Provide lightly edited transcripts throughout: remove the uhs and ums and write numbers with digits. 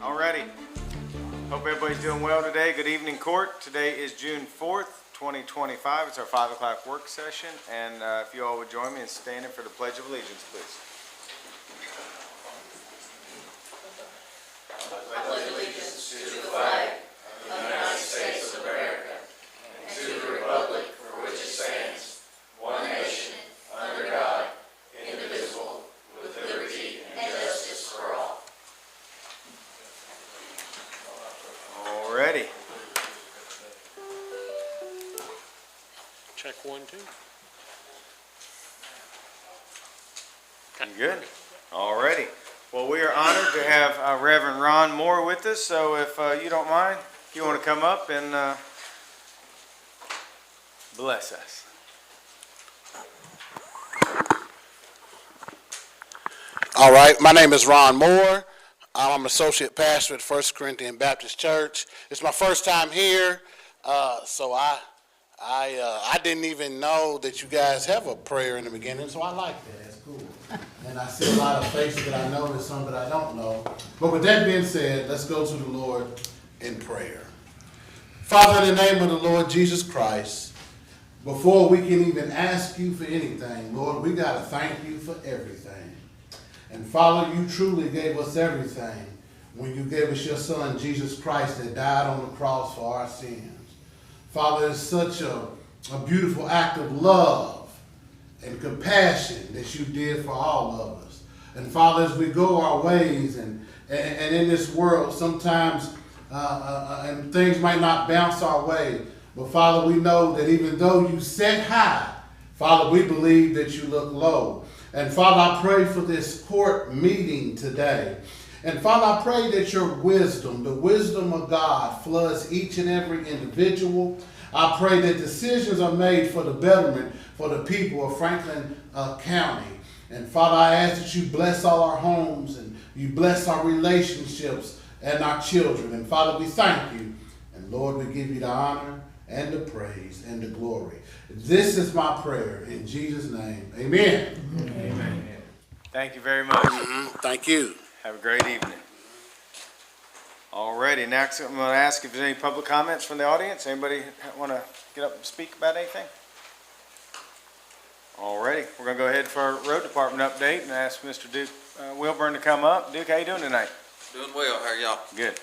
Alrighty. Hope everybody's doing well today. Good evening, court. Today is June 4th, 2025. It's our 5 o'clock work session. And if you all would join me in standing for the Pledge of Allegiance, please. I pledge allegiance to the flag of the United States of America and to the republic for which it stands, one nation, under God, indivisible, with liberty and justice for all. Alrighty. Check 1, 2. You good? Alrighty. Well, we are honored to have Reverend Ron Moore with us, so if you don't mind, you want to come up and bless us. All right, my name is Ron Moore. I'm an associate pastor at First Corinthian Baptist Church. It's my first time here, so I didn't even know that you guys have a prayer in the beginning, so I like that. That's cool. And I see a lot of faces that I know and some that I don't know. But with that being said, let's go to the Lord in prayer. Father, in the name of the Lord Jesus Christ, before we can even ask you for anything, Lord, we got to thank you for everything. And Father, you truly gave us everything when you gave us your Son, Jesus Christ, that died on the cross for our sins. Father, it's such a beautiful act of love and compassion that you did for all of us. And Father, as we go our ways and in this world, sometimes and things might not bounce our way, but Father, we know that even though you sit high, Father, we believe that you look low. And Father, I pray for this court meeting today. And Father, I pray that your wisdom, the wisdom of God, floods each and every individual. I pray that decisions are made for the betterment for the people of Franklin County. And Father, I ask that you bless all our homes and you bless our relationships and our children. And Father, we thank you. And Lord, we give you the honor and the praise and the glory. This is my prayer in Jesus' name. Amen. Thank you very much. Thank you. Have a great evening. Alrighty, next I'm going to ask if there's any public comments from the audience. Anybody want to get up and speak about anything? Alrighty, we're going to go ahead for our road department update and ask Mr. Duke Wilburn to come up. Duke, how you doing tonight? Doing well, how are y'all? Good.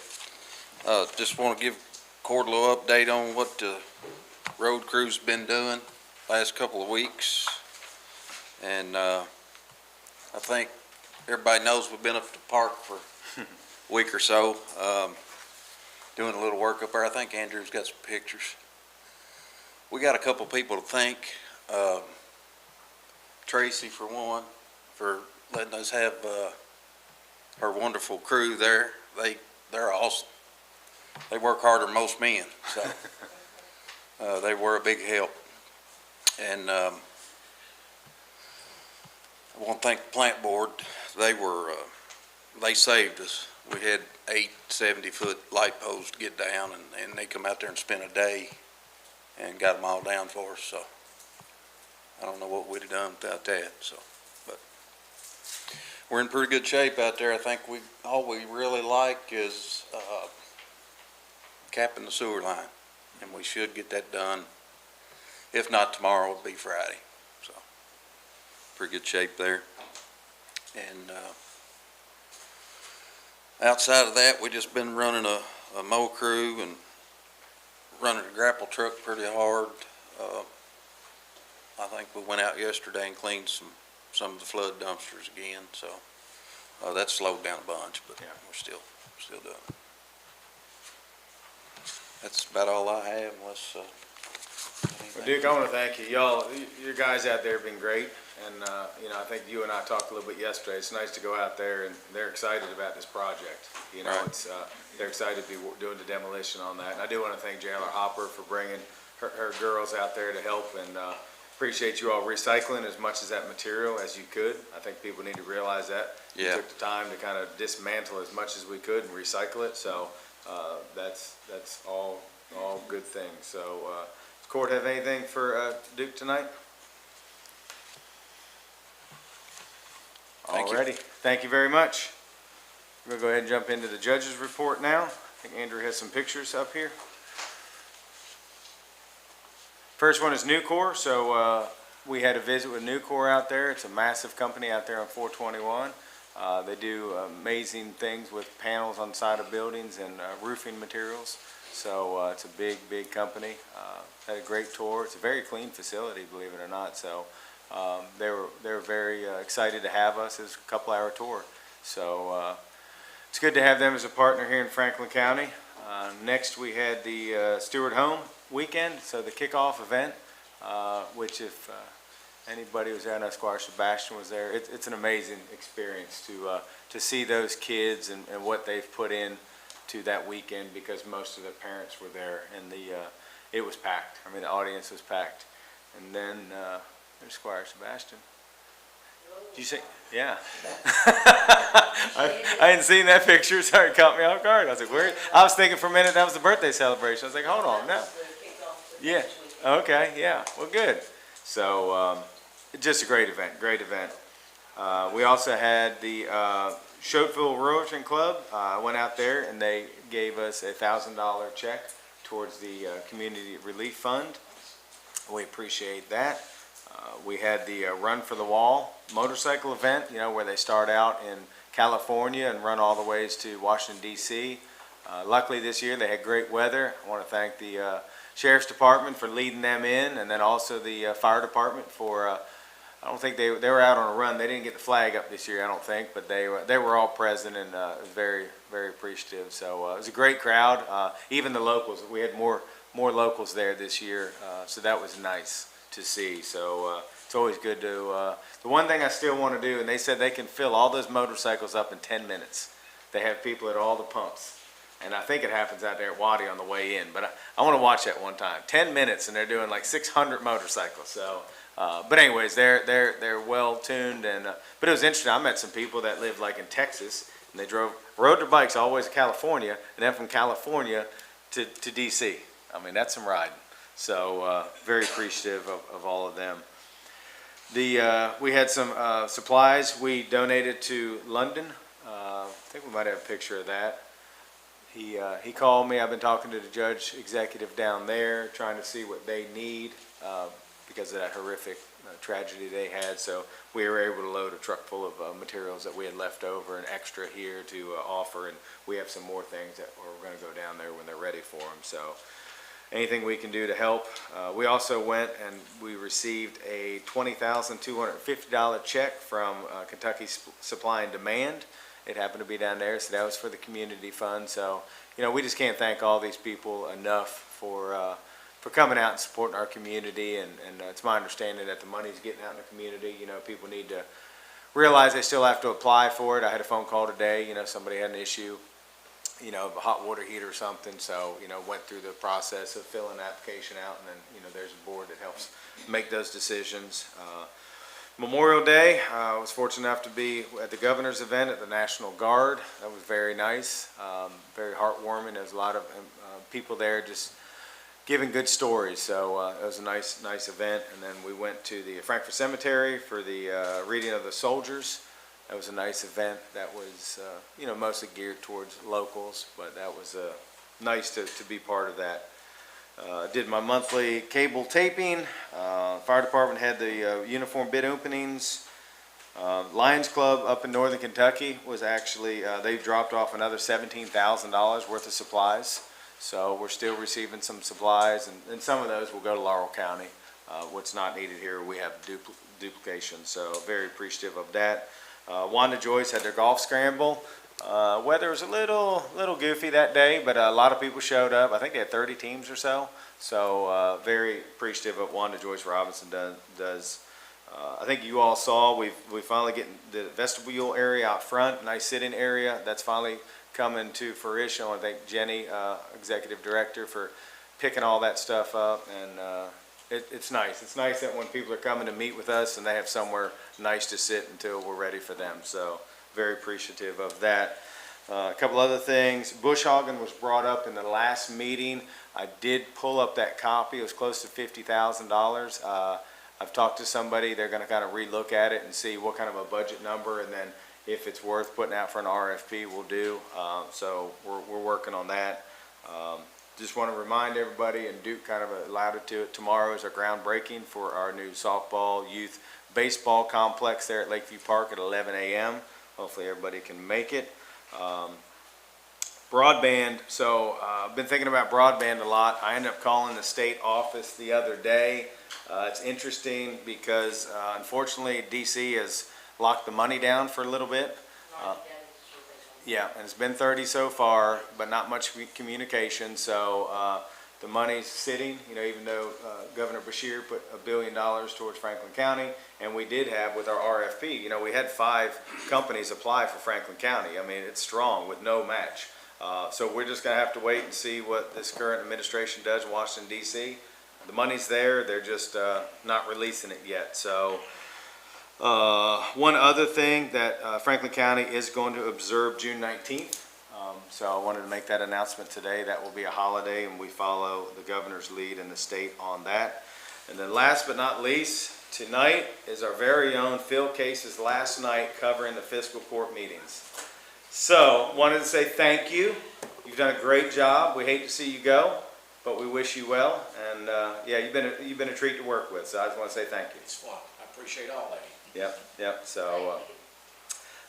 Just want to give Court a little update on what the road crew's been doing last couple of weeks. And I think everybody knows we've been up to the park for a week or so, doing a little work up there. I think Andrew's got some pictures. We got a couple people to thank. Tracy, for one, for letting us have her wonderful crew there. They're awesome. They work harder than most men, so they were a big help. And I want to thank the plant board. They saved us. We had 8 70-foot light poles to get down, and they come out there and spent a day and got them all down for us. So I don't know what we'd have done without that. So, but we're in pretty good shape out there. I think all we really like is capping the sewer line, and we should get that done. If not tomorrow, it'll be Friday. So pretty good shape there. And outside of that, we just been running a mow crew and running a grapple truck pretty hard. I think we went out yesterday and cleaned some of the flood dumpsters again, so that slowed down a bunch, but Yeah. we're still doing it. That's about all I have, unless Well, Duke, I want to thank you. Y'all, your guys out there have been great. And, I think you and I talked a little bit yesterday. It's nice to go out there, and they're excited about this project. Right. They're excited to be doing the demolition on that. And I do want to thank Jailer Hopper for bringing her girls out there to help, and appreciate you all recycling as much of that material as you could. I think people need to realize that. Yeah. We took the time to kind of dismantle as much as we could and recycle it, so that's all good things. So, does Court have anything for Duke tonight? Thank you. Alrighty, thank you very much. We're gonna go ahead and jump into the judge's report now. I think Andrew has some pictures up here. First one is Nucor. So we had a visit with Nucor out there. It's a massive company out there on 421. They do amazing things with panels on the side of buildings and roofing materials. So it's a big company. Had a great tour. It's a very clean facility, believe it or not. So they were very excited to have us. It was a couple-hour tour. So it's good to have them as a partner here in Franklin County. Next, we had the Stewart Home weekend, so the kickoff event, which if anybody was there, I know Squire Sebastian was there. It's an amazing experience to see those kids and what they've put in to that weekend, because most of the parents were there, and it was packed. I mean, the audience was packed. And then there's Squire Sebastian. Did you say? Yeah. I hadn't seen that picture, so it caught me off guard. I was like, where? I was thinking for a minute that was the birthday celebration. I was like, hold on, no. Yeah. Okay. Yeah. Well, good. So just a great event. We also had the Shodeville Rotary Club. I went out there and they gave us a $1,000 check towards the Community Relief Fund. We appreciate that. We had the Run for the Wall motorcycle event, where they start out in California and run all the ways to Washington, D.C. Luckily this year they had great weather. I want to thank the Sheriff's Department for leading them in, and then also the Fire Department for, I don't think they were out on a run. They didn't get the flag up this year, I don't think, but they were all present, and it was very, very appreciative. So it was a great crowd. Even the locals, we had more locals there this year, so that was nice to see. So it's always good to, the one thing I still want to do, and they said they can fill all those motorcycles up in 10 minutes. They have people at all the pumps. And I think it happens out there at Waddy on the way in, but I want to watch that one time. 10 minutes, and they're doing like 600 motorcycles. So, but anyways, they're well tuned, and but it was interesting. I met some people that lived like in Texas, and they rode their bikes all the way to California, and then from California to DC. I mean, that's some riding. So very appreciative of all of them. We had some supplies we donated to London. I think we might have a picture of that. He called me. I've been talking to the judge executive down there, trying to see what they need because of that horrific tragedy they had. So we were able to load a truck full of materials that we had left over and extra here to offer. And we have some more things that we're going to go down there when they're ready for them. So anything we can do to help. We also went and we received a $20,250 check from Kentucky Supply and Demand. It happened to be down there, so that was for the community fund. So, we just can't thank all these people enough for coming out and supporting our community. And it's my understanding that the money's getting out in the community. People need to realize they still have to apply for it. I had a phone call today. Somebody had an issue, a hot water heater or something. So, went through the process of filling the application out, and then, there's a board that helps make those decisions. Memorial Day, I was fortunate enough to be at the governor's event at the National Guard. That was very nice, very heartwarming. There's a lot of people there just giving good stories. So it was a nice event. And then we went to the Frankfort Cemetery for the reading of the soldiers. That was a nice event. That was, mostly geared towards locals, but that was nice to be part of that. Did my monthly cable taping. Fire department had the uniform bid openings. Lions Club up in Northern Kentucky was actually, they dropped off another $17,000 worth of supplies. So we're still receiving some supplies, and some of those will go to Laurel County. What's not needed here, we have duplication. So very appreciative of that. Wanda Joyce had their golf scramble. Weather was a little goofy that day, but a lot of people showed up. I think they had 30 teams or so. So very appreciative of Wanda Joyce Robinson does. I think you all saw we finally getting the vestibule area out front, nice sitting area. That's finally coming to fruition. I want to thank Jenny, executive director, for picking all that stuff up. And it's nice. It's nice that when people are coming to meet with us and they have somewhere nice to sit until we're ready for them. So very appreciative of that. A couple other things. Bush hogging was brought up in the last meeting. I did pull up that copy. It was close to $50,000. I've talked to somebody. They're going to kind of relook at it and see what kind of a budget number, and then if it's worth putting out for an RFP, we'll do. So we're working on that. Just want to remind everybody, and Duke kind of alluded to it, tomorrow is our groundbreaking for our new softball youth baseball complex there at Lakeview Park at 11 a.m. Hopefully everybody can make it. Broadband, so I've been thinking about broadband a lot. I ended up calling the state office the other day. It's interesting because unfortunately DC has locked the money down for a little bit. Yeah, and it's been 30 so far, but not much communication. So the money's sitting, even though Governor Beshear put $1 billion towards Franklin County, and we did have with our RFP, we had 5 companies apply for Franklin County. I mean, it's strong with no match. So we're just going to have to wait and see what this current administration does in Washington, D.C. The money's there. They're just not releasing it yet. So one other thing that Franklin County is going to observe June 19th. So I wanted to make that announcement today. That will be a holiday, and we follow the governor's lead in the state on that. And then last but not least, tonight is our very own Phil Case's last night covering the fiscal court meetings. So wanted to say thank you. You've done a great job. We hate to see you go, but we wish you well. And yeah, you've been a treat to work with. So I just want to say thank you. It's fun. I appreciate all that. Yep. So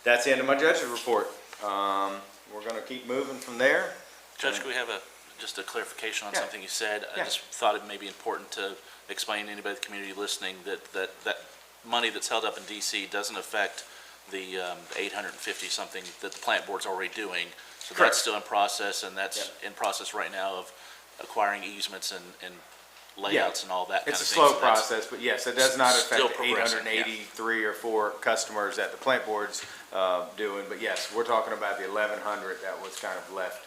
that's the end of my judge's report. We're going to keep moving from there. Judge, can we have just a clarification on Yeah. something you said? Yeah. I just thought it may be important to explain to anybody in the community listening that money that's held up in DC doesn't affect the 850-something that the plant board's already doing. So Correct. that's still in process, and that's in process right now of acquiring easements and layouts and all that kind of It's a thing. slow So that's process, but yes, it does not affect still the progressing, 883 or 4 customers that the plant board's doing. But yes, we're talking about the 1,100 that was kind of left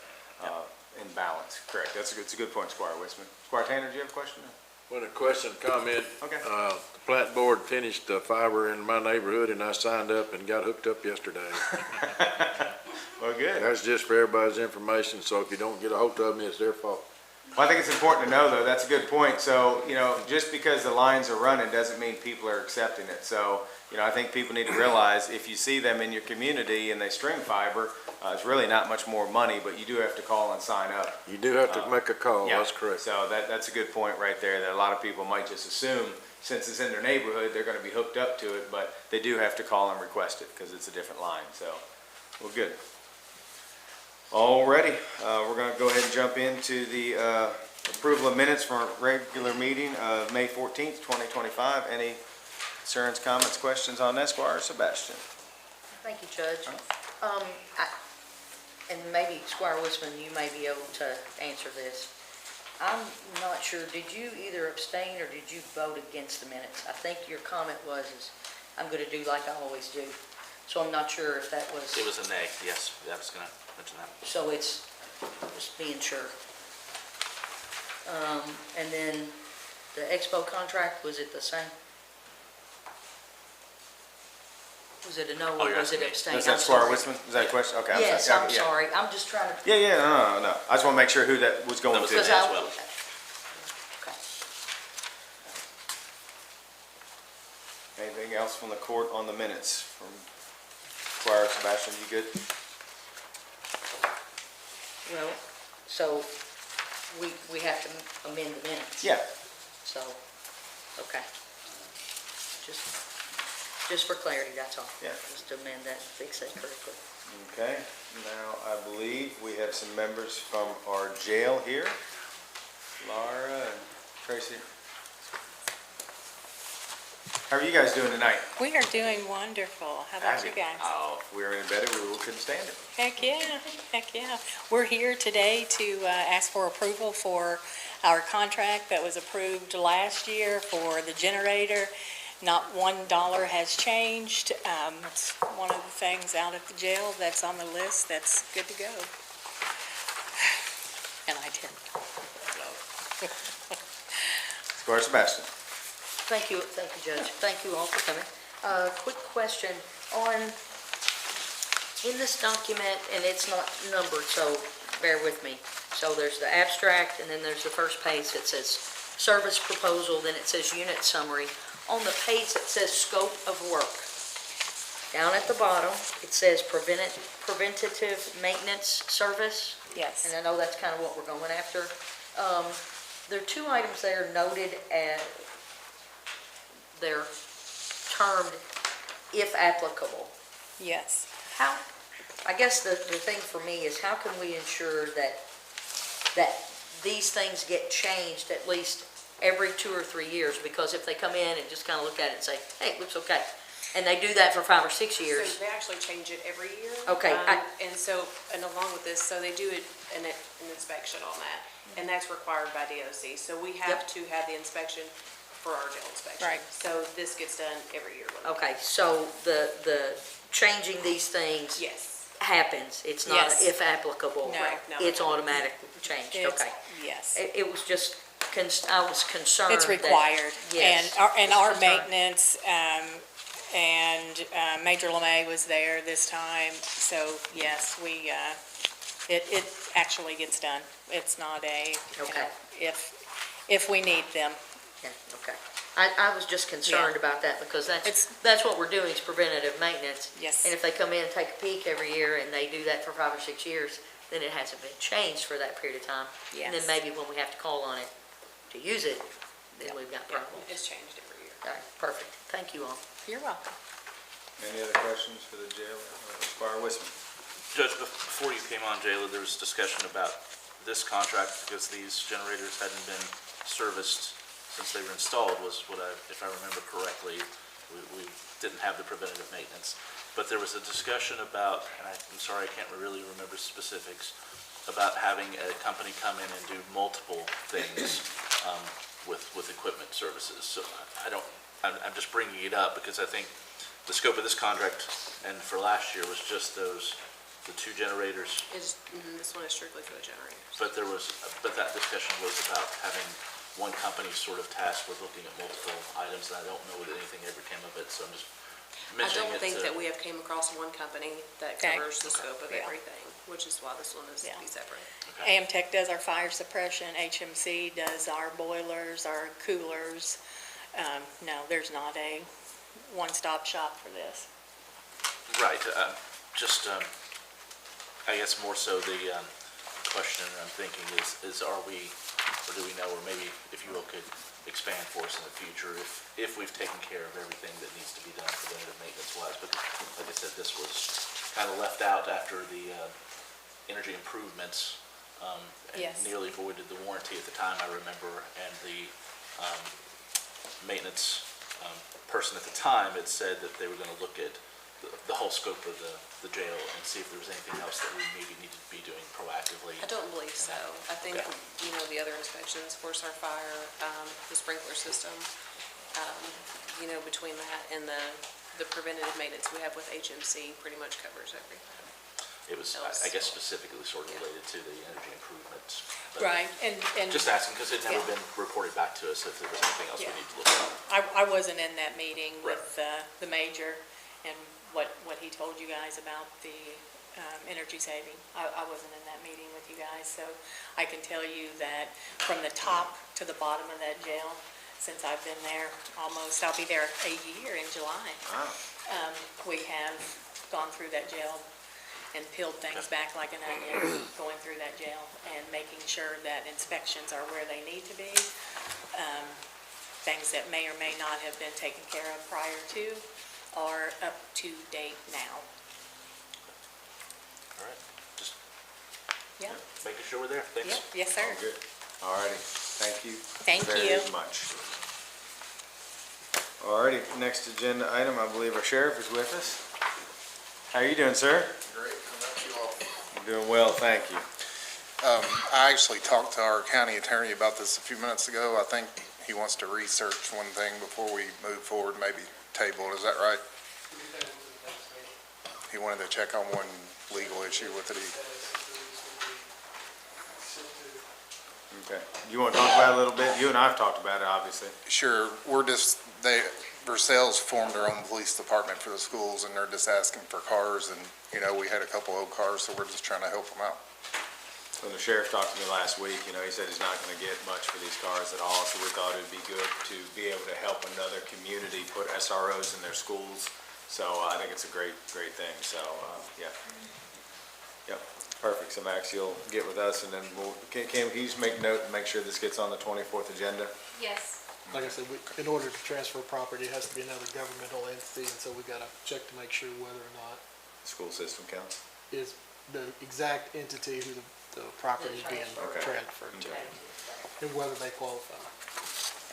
in balance. Correct. It's a good point, Squire Westman. Squire Tanner, do you have a question? Well, a question, comment. Okay. The plant board finished the fiber in my neighborhood, and I signed up and got hooked up yesterday. Well, good. That's just for everybody's information, so if you don't get a hold of me, it's their fault. Well, I think it's important to know, though, that's a good point. So, you know, just because the lines are running doesn't mean people are accepting it. So, you know, I think people need to realize if you see them in your community and they string fiber, it's really not much more money, but you do have to call and sign up. You do have to make a call, Yeah. that's correct. So that's a good point right there, that a lot of people might just assume, since it's in their neighborhood, they're gonna be hooked up to it, but they do have to call and request it, because it's a different line, so, well, good. Alrighty, we're gonna go ahead and jump into the, approval of minutes from our regular meeting of May 14th, 2025. Any concerns, comments, questions on that, Squire Sebastian? Thank you, Judge. And maybe Squire Wisman, you may be able to answer this. I'm not sure, did you either abstain or did you vote against the minutes? I think your comment was, I'm gonna do like I always do. So I'm not sure if that was, It was a nay, yes, I was gonna mention that. so it's just being sure. And then the Expo contract, was it the same? Was it a no Oh, or you're was it asking me. abstain? Is that I'm Squire sorry. Wisman? Is that a question? Okay, I'm sorry. Yes, Yeah, I'm yeah. sorry, I'm just trying to. Yeah, yeah, no. I just wanna make sure who that was going That was to. me Because as I- well. Okay. Anything else from the court on the minutes from Squire Sebastian, you good? Well, so we have to amend the minutes. Yeah. So, okay. Just for clarity, that's all. Yeah. Just to amend that, fix it correctly. Okay, now I believe we have some members from our jail here. Laura and Tracy. How are you guys doing tonight? We are doing wonderful. How about you guys? Oh, if we were any better, we couldn't stand it. Heck yeah, heck yeah. We're here today to ask for approval for our contract that was approved last year for the generator. Not $1 has changed. It's one of the things out at the jail that's on the list that's good to go. And I did. Squire Sebastian. Thank you, Judge. Thank you all for coming. Quick question on, in this document, and it's not numbered, so bear with me. So there's the abstract, and then there's the first page that says service proposal, then it says unit summary. On the page that says scope of work, down at the bottom, it says preventative maintenance service. Yes. And I know that's kind of what we're going after. There are two items there noted as, they're termed if applicable. Yes. How, I guess the thing for me is how can we ensure that these things get changed at least every 2 or 3 years? Because if they come in and just kind of look at it and say, hey, it looks okay, and they do that for 5 or 6 years. So they actually change it every year. Okay, And so, and along with this, so they do an inspection on that, and that's required by DOC. So we have Yep. to have the inspection for our jail inspection. Right. So this gets done every year. Okay, so the changing these things Yes. happens. It's not Yes. if applicable. No. Correct, no. It's automatic changed, It's- okay. Yes. It was just, I was concerned It's that- required. Yes. And it's our concerned. maintenance, Major LeMay was there this time, so yes, it actually gets done. It's not a, Okay. if we need them. Yeah, okay. I was just concerned about that because that's what we're doing is preventative maintenance. Yes. And if they come in and take a peek every year and they do that for 5 or 6 years, then it hasn't been changed for that period of time. And then Yes. maybe when we have to call on it to use it, then we've got Yeah, problems. it's changed every year. All right, perfect. Thank you all. You're welcome. Any other questions for the jail? Squire Wisman. Judge, before you came on, Jayla, there was discussion about this contract because these generators hadn't been serviced since they were installed, was what if I remember correctly, we didn't have the preventative maintenance. But there was a discussion about, and I'm sorry, I can't really remember specifics, about having a company come in and do multiple things with equipment services. So I'm just bringing it up because I think the scope of this contract and for last year was just the 2 generators. This one is strictly for the generator. But that discussion was about having one company sort of tasked with looking at multiple items, and I don't know that anything ever came of it, so I'm just I mentioning don't it think to- that we have came across one company that Okay. covers the scope of Yeah. everything, which is why this one is to Yeah. be separate. Amtech does our fire suppression, HMC does our boilers, our coolers. No, there's not a one-stop shop for this. Right, just, I guess more so the question I'm thinking is are we, or do we know, or maybe if you all could expand for us in the future, if we've taken care of everything that needs to be done preventative maintenance wise, but like I said, this was kind of left out after the energy improvements, and Yes. nearly voided the warranty at the time, I remember, and the maintenance person at the time had said that they were gonna look at the whole scope of the jail and see if there was anything else that we maybe needed to be doing proactively. I don't believe so. I think, Okay. the other inspections, of course, our fire, the sprinkler system, between that and the preventative maintenance we have with HMC pretty much covers everything. It was, I guess, specifically sort of related to the energy improvements. but Right, and Just asking, because it never Yeah. been reported back to us if there was anything else we Yeah. need to look at. I wasn't in that meeting Right. with the major and what he told you guys about the energy saving. I wasn't in that meeting with you guys, so I can tell you that from the top to the bottom of that jail, since I've been there almost, I'll be there a year in July. Wow. We have gone through that jail and peeled things back like an onion, going through that jail and making sure that inspections are where they need to be. Things that may or may not have been taken care of prior to are up to date now. All right, just Yeah, making sure we're there. Thanks. yeah, yes, sir. Good. All righty, thank you. Thank Very you. much. All righty, next agenda item, I believe our sheriff is with us. How are you doing, sir? Great, how about you all? I'm doing well, thank you. I actually talked to our county attorney about this a few minutes ago. I think he wants to research one thing before we move forward, maybe table it, is that right? He wanted to check on one legal issue with it. Okay, you want to talk about it a little bit? You and I have talked about it, obviously. Sure, Versailles formed their own police department for the schools, and they're just asking for cars, and, we had a couple old cars, so we're just trying to help them out. When the sheriff talked to me last week, he said he's not going to get much for these cars at all, so we thought it'd be good to be able to help another community put SROs in their schools. So I think it's a great, great thing, so, yeah. Yep, perfect. So Max, you'll get with us, and then can you just make note and make sure this gets on the 24th agenda? Yes. Like I said, in order to transfer property, it has to be another governmental entity, and so we gotta check to make sure whether or not School system counts? is the exact entity who the property is being Okay. transferred to, Okay. and whether they qualify.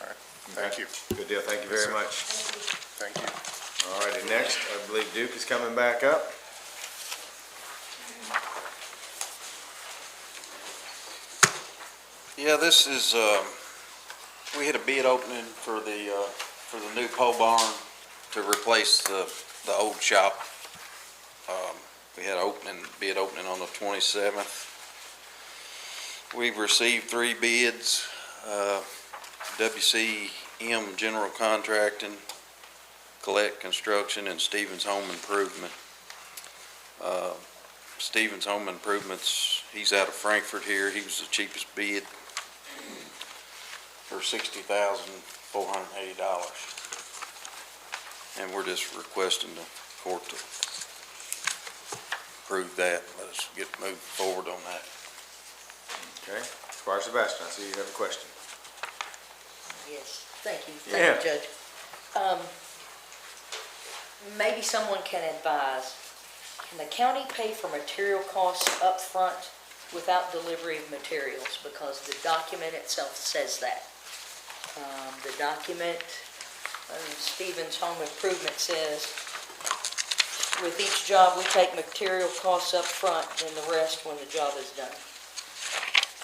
All right, thank you. Good deal, thank you very much. Thank you. All righty, next, I believe Duke is coming back up. Yeah, this is, we had a bid opening for the new pole barn to replace the old shop. We had bid opening on the 27th. We've received 3 bids, WCM General Contracting, Collect Construction, and Stevens Home Improvement. Stevens Home Improvements, he's out of Frankfurt here. He was the cheapest bid for $60,480. And we're just requesting the court to approve that. Let us get moving forward on that. Okay, Squire Sebastian, I see you have a question. Yes, thank you. Yeah. Thank you, Judge. Maybe someone can advise, can the county pay for material costs up front without delivery of materials? Because the document itself says that. The document, Stevens Home Improvement says, with each job, we take material costs up front, and the rest when the job is done.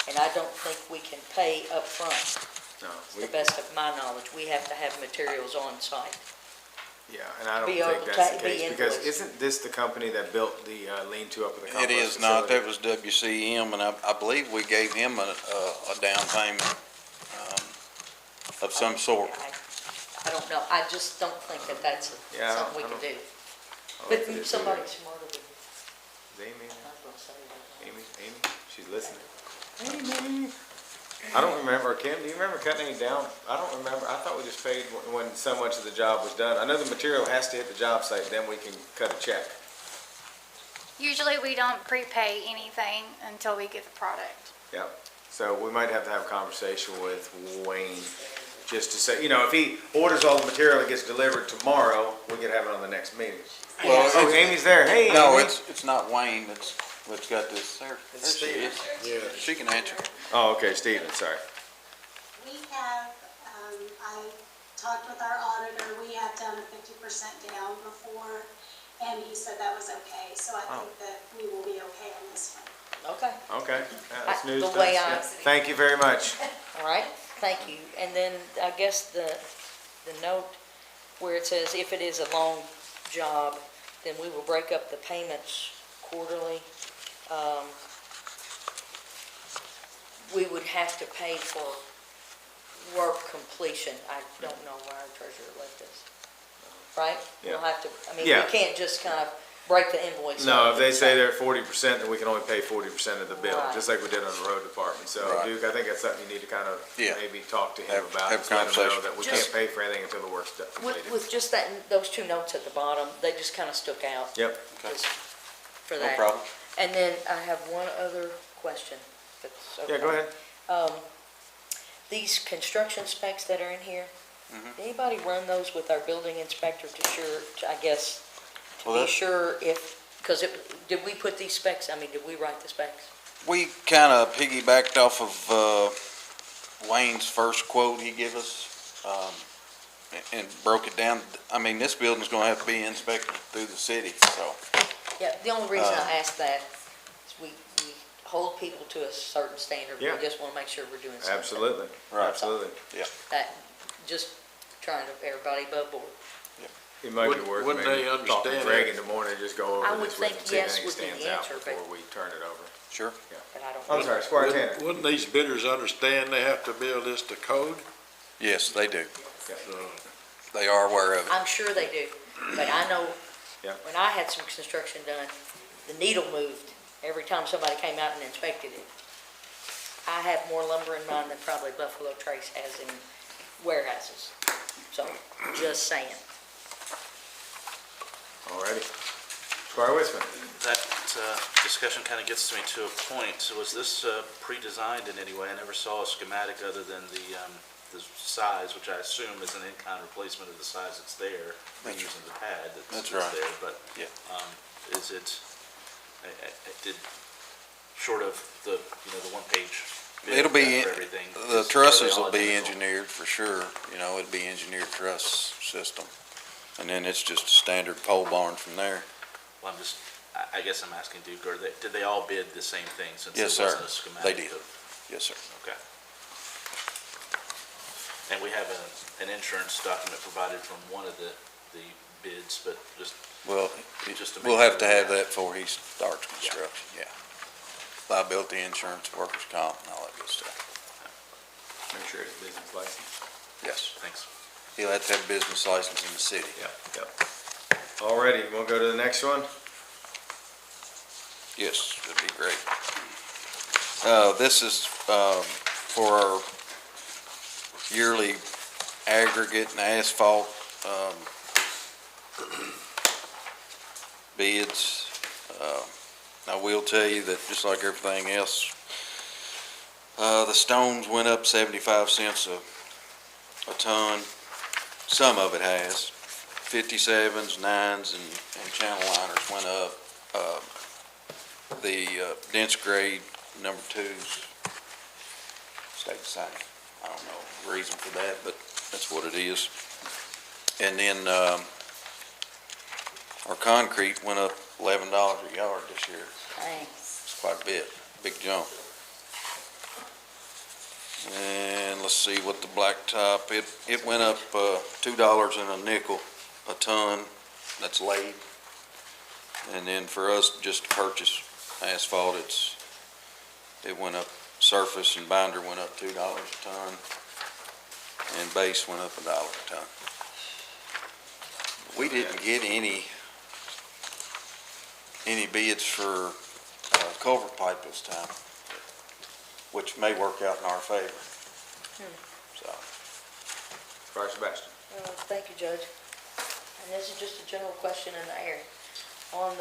And I don't think we can pay up front. No, To the best of my knowledge, we have to have materials on site. yeah, and I don't Be able think to that's the be case, because invoiced. isn't this the company that built the lean-to up at the It complex is not, facility? that was WCM, and I believe we gave him a down payment of some sort. I don't know. I just don't think that that's Yeah, I something we don't- can do. I don't But know if it is somebody either. smarter than, Is Amy, I was gonna say that. Amy, she's listening. Amy. I don't remember, Kim, do you remember cutting any down? I don't remember, I thought we just paid when so much of the job was done. I know the material has to hit the job site, then we can cut a check. Usually we don't prepay anything until we get the product. Yep. So we might have to have a conversation with Wayne, just to say, if he orders all the material that gets delivered tomorrow, we could have it on the next meeting. Well, Oh, Amy's there, hey, No, Amy. it's not Wayne that's got this, there she is. Yeah. She can answer. Oh, okay, Steven, sorry. We have, I talked with our auditor, we have done a 50% down before, and he said that was okay, so I think that we will be okay on this one. Okay, Okay, yeah, that's I- news the to us. way Yeah. I- Thank you very much. all right, thank you. And then I guess the note where it says if it is a long job, then we will break up the payments quarterly. We would have to pay for work completion. I don't know where our treasurer left us. Right? We'll Yeah. have to, I mean, Yeah. we can't just kind of break the invoice. No, up if they and say they're at 40%, then we can only pay 40% of the bill, Right. just like we did on the road department. So Right. Duke, I think that's something you need to kind of Yeah. maybe talk to him Have- about. have just let him know conversation. that we Just- can't pay for anything until the work's done. With just that, those two notes at the bottom, they just kind of stuck out. Yep. Just for No that. problem. And then I have one other question. if it's Yeah, go okay. ahead. These construction specs that are in here, Mhm. anybody run those with our building inspector I guess, to Well, be that- sure if, because did we put these specs, I mean, did we write the specs? We kind of piggybacked off of Wayne's first quote he gave us, and broke it down. I mean, this building's gonna have to be inspected through the city, so. Yeah, the only reason I asked that is we hold people to a certain standard. We Yeah. just want to make sure we're doing something. Absolutely, Right. absolutely. Just trying to, everybody above board. It might be Wouldn't- worth wouldn't maybe they talking to understand Greg that? in the morning, and just go I over would this with think him, see if yes anything would be the stands out answer, but- before we turn it over. Sure. But I don't I'm know. sorry, Squire Tanner. Wouldn't these bidders understand they have to build this to code? Yes, they do. So, They are aware of it. I'm sure they do, but I know Yeah. when I had some construction done, the needle moved every time somebody came out and inspected it. I have more lumber in mine than probably Buffalo Trace has in warehouses. So, just saying. Alrighty. Squire Wiseman. That discussion kind of gets me to a point. So was this pre-designed in any way? I never saw a schematic other than the size, which I assume is an in-kind replacement of the size that's there, That's using the pad that's That's right. there. But Yeah. is it, short of the, the one-page bid It'll be, for everything? the are they trusses all will be identical? engineered for sure, it'd be engineered truss system. And then it's just a standard pole barn from there. Well, I guess I'm asking Duke, did they all bid the same thing since Yes, there sir. wasn't a schematic? They did. of- Yes, sir. Okay. And we have an insurance document provided from one of the bids, but just, Well, Just to we'll make have to sure have we that before he starts construction, yeah. Liability insurance, workers' comp, and all that good stuff. Make sure it's business license. Yes. thanks. He'll have to have a business license in the city. Yep. Alrighty, we'll go to the next one. Yes, that'd be great. This is, for our yearly aggregate and asphalt, bids. I will tell you that just like everything else, the stones went up 75 cents a ton. Some of it has. 57s, 9s, and channel liners went up. The dense grade number 2s stayed the same. I don't know the reason for that, but that's what it is. And then our concrete went up $11 a yard this year. Thanks. It's quite a bit, big jump. And let's see what the blacktop, it went up $2 and a nickel a ton, that's laid. And then for us just to purchase asphalt, it went up, surface and binder went up $2 a ton, and base went up $1 a ton. We didn't get any bids for culvert pipe this time, which may work out in our favor. So, Fire Sebastian. Thank you, Judge. And this is just a general question in the air. And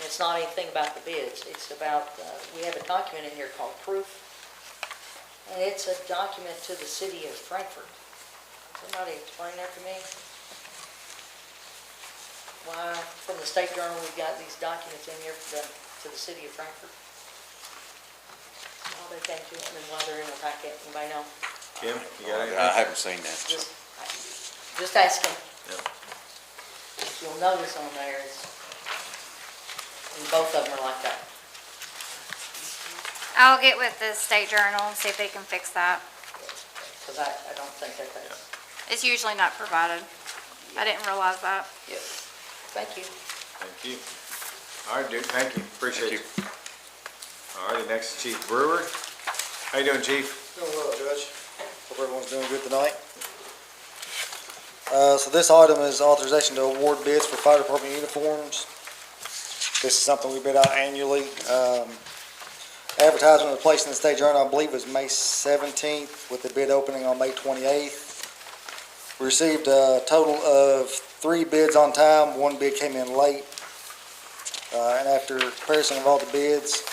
it's not anything about the bids, it's about, we have a document in here called proof. And it's a document to the city of Frankfurt. Somebody explain that to me? Why, from the State Journal, we've got these documents in here to the city of Frankfurt? How they came to them and why they're in the packet, anybody know? Kim, you got anything? I haven't seen that. Just asking. Yep. You'll notice on there is, and both of them are like that. I'll get with the State Journal and see if they can fix that. Because I don't think that that's, It's usually not provided. I didn't realize that. yes. Thank you. Thank you. All right, Duke, thank you, appreciate Thank you. All righty, next is Chief Brewer. How you doing, Chief? Doing well, Judge. Hope everyone's doing good tonight. So this item is authorization to award bids for fire department uniforms. This is something we bid out annually. Advertisement was placed in the State Journal, I believe it was May 17th, with the bid opening on May 28th. We received a total of 3 bids on time, 1 bid came in late. And after comparison of all the bids,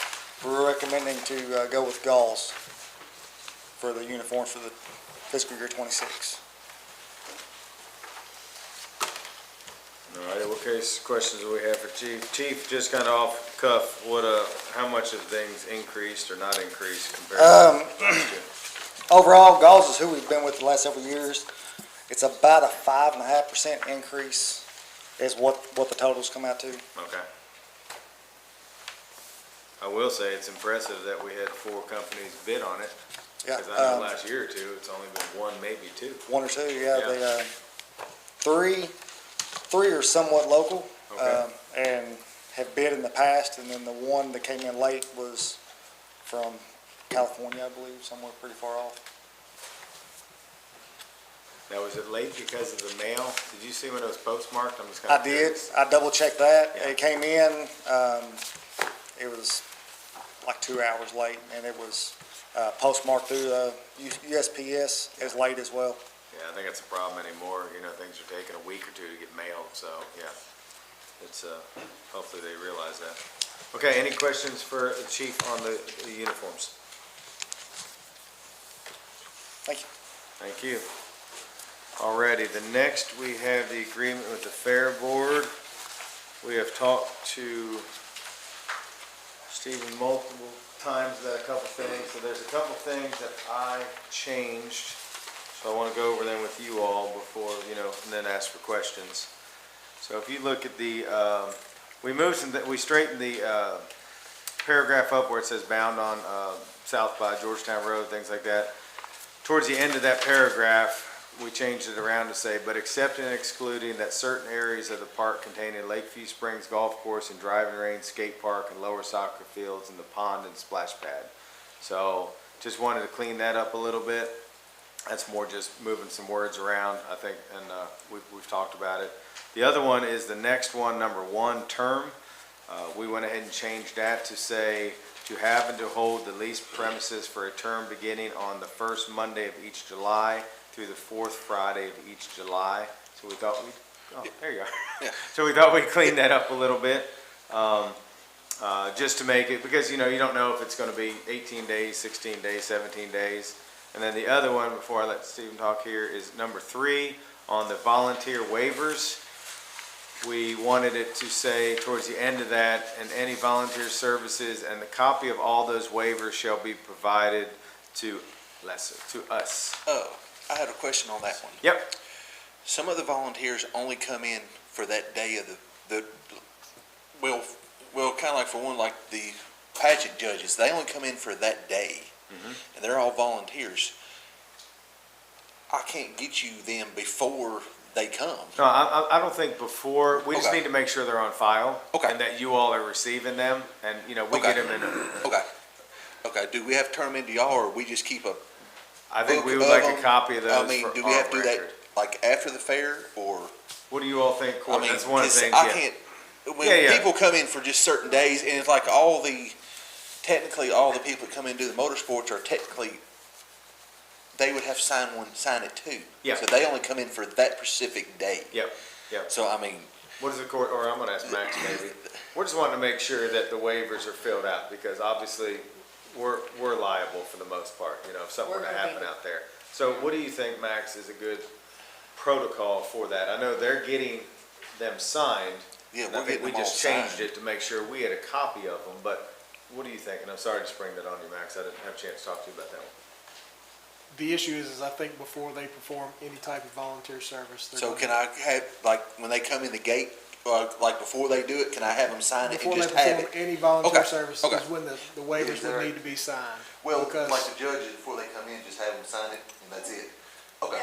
we're recommending to go with Gauls for the uniforms for the fiscal year 26. All right, what questions do we have for Chief? Chief, just kind of off the cuff, how much have things increased or not increased compared to last year? Overall, Gauls is who we've been with the last several years. It's about a 5.5% increase is what the totals come out to. Okay. I will say it's impressive that we had 4 companies bid on it. Yeah, Because I know last year or two, it's only been 1, maybe 2. 1 or 2, yeah. Yeah. They, three are somewhat local, Okay. and have bid in the past, and then the one that came in late was from California, I believe, somewhere pretty far off. Now, was it late because of the mail? Did you see when it was postmarked? I'm just kind I of did, curious. I double checked that. Yeah. It came in, it was like 2 hours late, and it was postmarked through USPS as late as well. Yeah, I think it's a problem anymore. You know, things are taking a week or 2 to get mailed, so, yeah. It's, hopefully they realize that. Okay, any questions for the Chief on the uniforms? Thank you. Thank you. Alrighty, the next we have the agreement with the Fair Board. We have talked to Stephen multiple times about a couple things, so there's a couple things that I changed. So I want to go over them with you all before, and then ask for questions. So if you look at the, we straightened the paragraph up where it says bound on south by Georgetown Road, things like that. Towards the end of that paragraph, we changed it around to say, but except and excluding that certain areas of the park containing Lakeview Springs Golf Course and driving range, skate park, and lower soccer fields, and the pond and splash pad. So just wanted to clean that up a little bit. That's more just moving some words around, I think, and we've talked about it. The other one is the next one, number 1, term. We went ahead and changed that to say, to have and to hold the leased premises for a term beginning on the first Monday of each July through the 4th Friday of each July. So we thought there you are. Yeah. So we thought we'd clean that up a little bit, just to make it, because, you don't know if it's gonna be 18 days, 16 days, 17 days. And then the other one, before I let Stephen talk here, is number 3 on the volunteer waivers. We wanted it to say towards the end of that, and any volunteer services, and the copy of all those waivers shall be provided to us. Oh, I had a question on that one. Yep. Some of the volunteers only come in for that day of well, kind of like for one, like the pageant judges, they only come in for that day. And they're all volunteers. I can't get you them before they come. No, I don't think before. We just Okay. need to make sure they're on file. Okay. And that you all are receiving them, and, we Okay. get them in. Okay, do we have to turn them into y'all, or we just keep a I think book we would of like them? a copy of those I mean, for do we have to do that record. like after the fair, or? What do you all think, I Court? mean, That's one of the 'cause things, I yeah. can't, when Yeah, yeah. people come in for just certain days, and it's like technically all the people that come in to do the motorsports are technically, they would have to sign it too. Yeah. So they only come in for that specific day. Yep, yep. So, I mean, What is the court, or I'm gonna ask Max maybe. We're just wanting to make sure that the waivers are filled out, because obviously, we're liable for the most part, you know, if something were to We're gonna be- happen out there. So what do you think, Max, is a good protocol for that? I know they're getting them signed. yeah, And I we're think getting we them all just changed signed. it to make sure we had a copy of them, but what do you think? And I'm sorry to spring that on you, Max, I didn't have a chance to talk to you about that one. The issue is I think before they perform any type of volunteer service, they're So gonna- can I have, like, when they come in the gate, like before they do it, can I have them sign it and before they just have perform it? any volunteer Okay, service okay. is when the waivers Is that would right? need to be signed. Well, Because- like the judges, before they come in, just have them sign it, and that's it? Okay.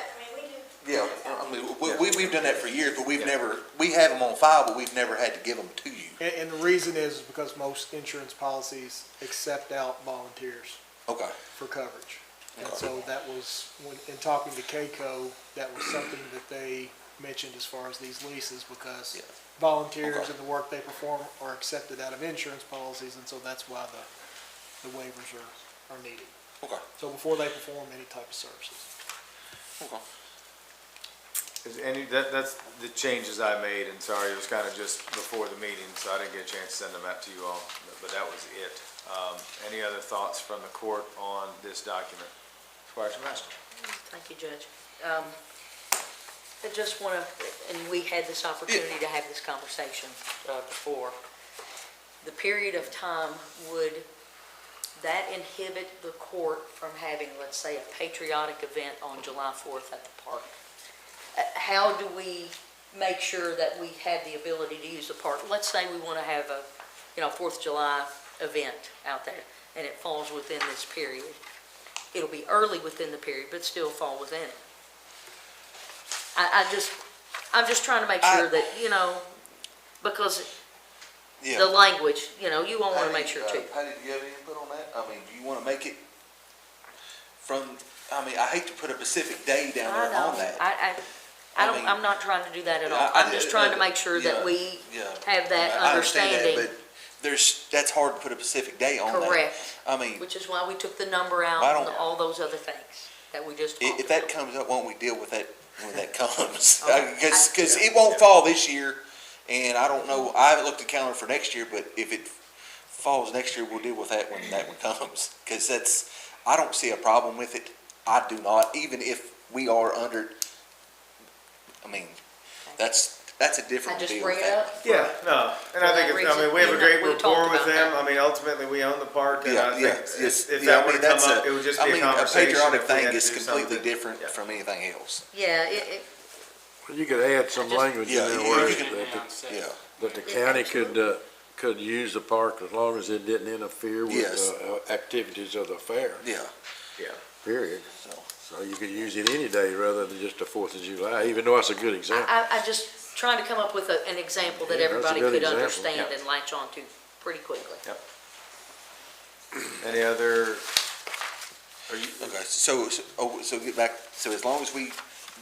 Yeah, I mean, we've done that for years, but we've never, we have them on file, but we've never had to give them to you. And the reason is because most insurance policies accept out volunteers Okay. for coverage. And Okay. so that was, when, in talking to KCO, that was something that they mentioned as far as these leases, because Yeah. volunteers Okay. and the work they perform are accepted out of insurance policies, and so that's why the waivers are needed. Okay. So before they perform any type of services. Okay. Is any, that's the changes I made, and sorry, it was kind of just before the meeting, so I didn't get a chance to send them out to you all, but that was it. Any other thoughts from the court on this document? Squire Master? Thank you, Judge. I just want to, and we had this opportunity to have this conversation before. The period of time, would that inhibit the court from having, let's say, a patriotic event on July 4th at the park? How do we make sure that we have the ability to use the park? Let's say we want to have a, 4th of July event out there, and it falls within this period. It'll be early within the period, but still fall within it. I'm just trying to make sure that, because Yeah. the language, you all want to make sure too. Patty, do you have any input on that? I mean, do you want to make it from, I mean, I hate to put a specific day down I there on know, that. I'm not trying to do that at all. I- I'm just trying to make sure that yeah, we yeah. have that I understand that, understanding. but that's hard to put a specific day on that. Correct. I mean, Which is why we took the number out I and don't- all those other things that we just talked if that about. comes up, won't we deal with that when that comes? Okay. Because it won't fall this year, and I don't know, I haven't looked at the calendar for next year, but if it falls next year, we'll deal with that when that one comes. Because I don't see a problem with it. I do not, even if we are under, I mean, that's a different I just deal bring with it that. up. Yeah, no, and I For think, that we reason, have a great we rapport talked with about them. that. I mean, ultimately, we own the park, and I Yeah, think yes, if yeah, that I were mean, to come that's up, it would just be a conversation. patriotic if we thing had to is do completely something. different Yeah. from anything else. Yeah, You could add some language in Yeah, there you where can- that Yeah, the county could use the park as long as it didn't interfere Yes. with activities of the fair, yeah, Yeah. period. so. So you could use it any day rather than just the 4th of July, even though it's a good example. I just trying to come up with an example that Yeah, that's a everybody good could example. understand Yeah. and latch on to pretty quickly. Any other, Okay, so get back, so as long as we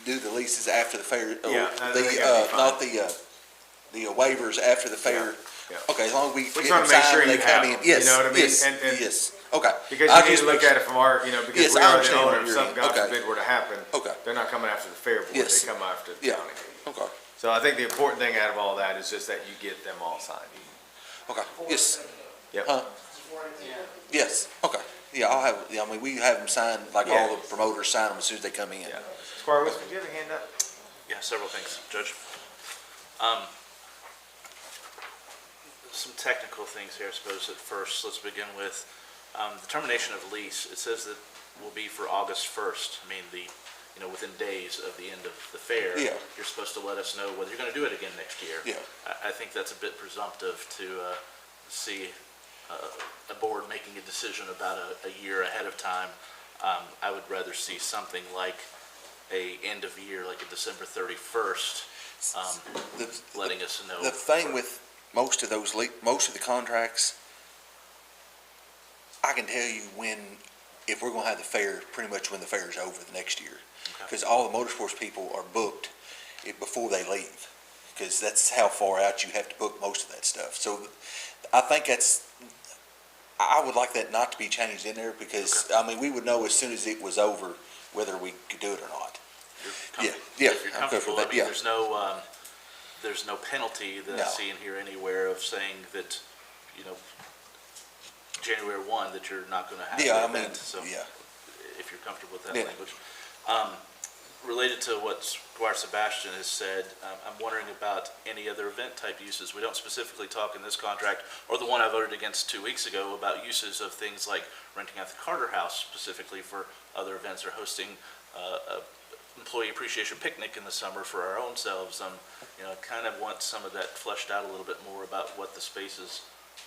do the leases after the fair, Yeah, I think that'd be not the waivers after the fair. Yeah. Okay, as long as we We get just wanna them make signed sure when they you come have in. them, you Yes, know what I mean? yes, And- yes, okay. because I you need just to look make- at it from our, because Yes, we I are the understand owner, what if you're something, saying. God Okay. forbid, were to happen, Okay. they're not coming after the fair board, Yes. they come after the Yeah. county. Okay, So I think the important thing out of all that is just that you get them all signed. okay, yes. Yep. Huh? Yes, okay. Yeah, I'll have, I mean, we have them sign, like all the promoters sign them as soon as they come in. Yeah. Squire Whisper, do you have a hand up? Yeah, several things, Judge. Some technical things here, I suppose, at first. Let's begin with the termination of lease. It says that will be for August 1st. I mean, within days of the end of the fair. Yeah. You're supposed to let us know whether you're going to do it again next year. Yeah. I think that's a bit presumptive to see a board making a decision about a year ahead of time. I would rather see something like a end of year, like a December 31st, letting us know. The thing with most of the contracts, I can tell you if we're gonna have the fair, pretty much when the fair is over the next year. because all the motorsports people are booked before they leave, because that's how far out you have to book most of that stuff. So I think I would like that not to be changed in there, because, I mean, we would know as soon as it was over whether we could do it or not. Yeah, If you're I'm comfortable comfortable, with I that, mean, yeah. there's no penalty that I No. see in here anywhere of saying that, January 1, that you're not gonna have Yeah, I the mean, event, so yeah. if you're comfortable with that Yeah. language. Related to what Squire Sebastian has said, I'm wondering about any other event type uses. We don't specifically talk in this contract, or the one I voted against 2 weeks ago, about uses of things like renting out the Carter House specifically for other events, or hosting a employee appreciation picnic in the summer for our own selves. I kind of want some of that fleshed out a little bit more about what the spaces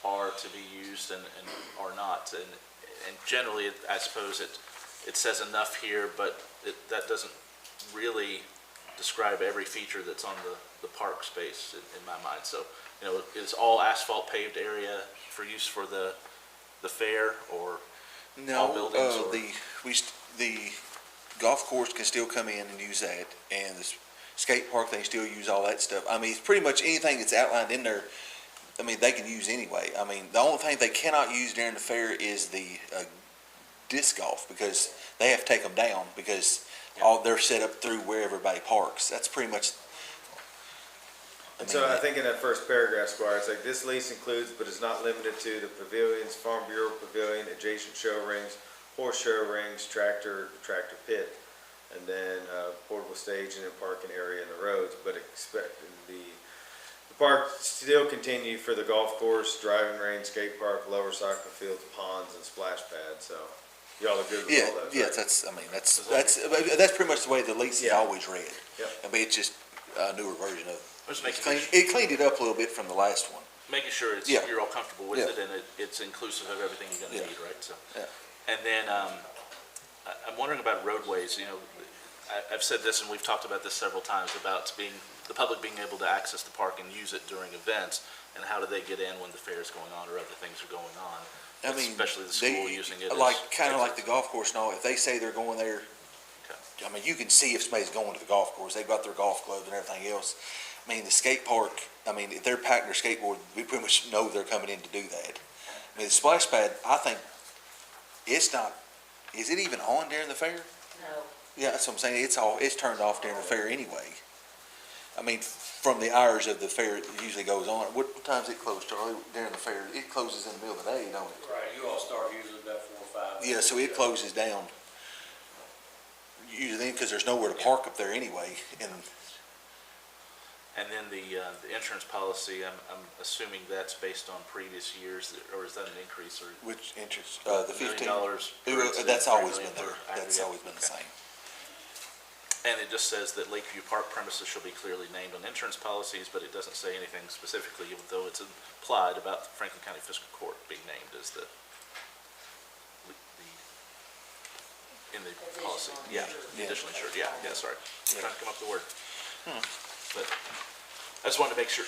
are to be used and are not. And generally, I suppose it says enough here, but that doesn't really describe every feature that's on the park space in my mind. So, it's all asphalt paved area for use for the fair, or all buildings? No, Or the golf course can still come in and use that, and the skate park, they can still use all that stuff. I mean, it's pretty much anything that's outlined in there, I mean, they can use anyway. I mean, the only thing they cannot use during the fair is the disc golf, because they have to take them down, because they're set up through where everybody parks. That's pretty much. And so I think in that first paragraph, Squire, it's like, this lease includes but is not limited to the pavilions, Farm Bureau Pavilion, adjacent show rings, horse show rings, tractor pit, and then portable staging and parking area in the roads, but expect the park still continue for the golf course, driving range, skate park, lower soccer fields, ponds, and splash pads. So y'all are good with all those, Yes, right? that's pretty much the way the lease is always read. Yep. I mean, it's just a newer version of Just it. making It cleaned it up a little bit from the last one. making sure Yeah. you're all comfortable with Yeah. it, and it's inclusive of everything you're gonna Yeah. need, right? So, Yeah. and then, I'm wondering about roadways. I've said this, and we've talked about this several times, about the public being able to access the park and use it during events, and how do they get in when the fair is going on or other things are going on? I mean, Especially the school using it as kind of like the exits. golf course and all. If they say they're going there, Okay. I mean, you can see if somebody's going to the golf course. They've got their golf gloves and everything else. I mean, the skate park, I mean, if they're packing their skateboard, we pretty much know they're coming in to do that. I mean, the splash pad, I think it's not, is it even on during the fair? No. Yeah, that's what I'm saying. It's turned off during the fair anyway. I mean, from the hours of the fair, it usually goes on. What time's it close, Charlie, during the fair? It closes in the middle of the day, don't it? Right, you all start usually about 4 or 5. Yeah, so it closes down usually, because there's nowhere to park up there anyway. And then the insurance policy, I'm assuming that's based on previous years, or is that an increase, or? Which interest? The $1 $15. million per incident, That's $3 always million been there. per That's aggregate. always been the Okay. same. And it just says that Lakeview Park premises shall be clearly named on insurance policies, but it doesn't say anything specifically, even though it's implied, about Franklin County Fiscal Court being named as in the policy. Yeah, additionally insured, yeah, sorry. I'm trying to come up with the word. But I just wanted to make sure,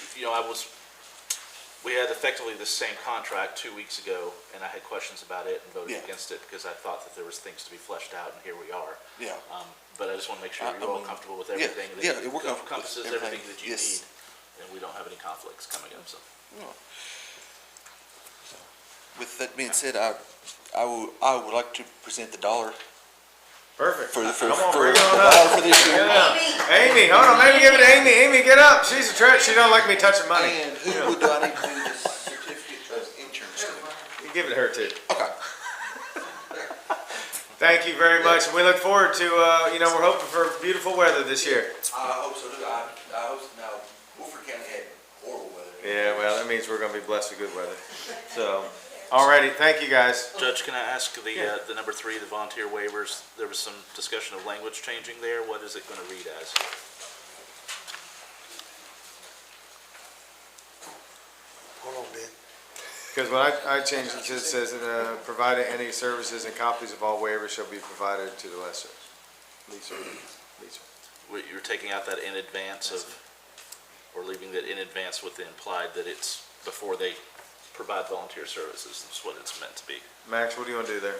we had effectively the same contract 2 weeks ago, and I had questions about it and voted Yeah. against it because I thought that there was things to be fleshed out, and here we are. Yeah. But I just want to make sure I you're all mean, comfortable with yeah, everything. yeah, That we're comfortable with encompasses everything, everything that you yes. need, and we don't have any conflicts coming up, so. With that being said, I would like to present the dollar Perfect. for Come on, bring the it on dollar up. for this year. Amy, hold on, maybe give it to Amy. Amy, get up. She's a treasure. She don't like me touching money. And who do I need to do this certificate of insurance to? You give it to her too. Okay. Thank you very much. And we look forward to, we're hoping for beautiful weather this year. I hope so too. I hope, now, Wolford County had horrible weather. Yeah, well, that means we're going to be blessed with good weather. So, alrighty, thank you guys. Judge, can I ask the number 3, the volunteer waivers, there was some discussion of language changing there. What is it going to read as? Hold on, Ben. Because when I changed it, it says, provided any services and copies of all waivers shall be provided to the lessor. Leaser. You're taking out that in advance of, or leaving that in advance with the implied that it's before they provide volunteer services. That's what it's meant to be. Max, what do you want to do there?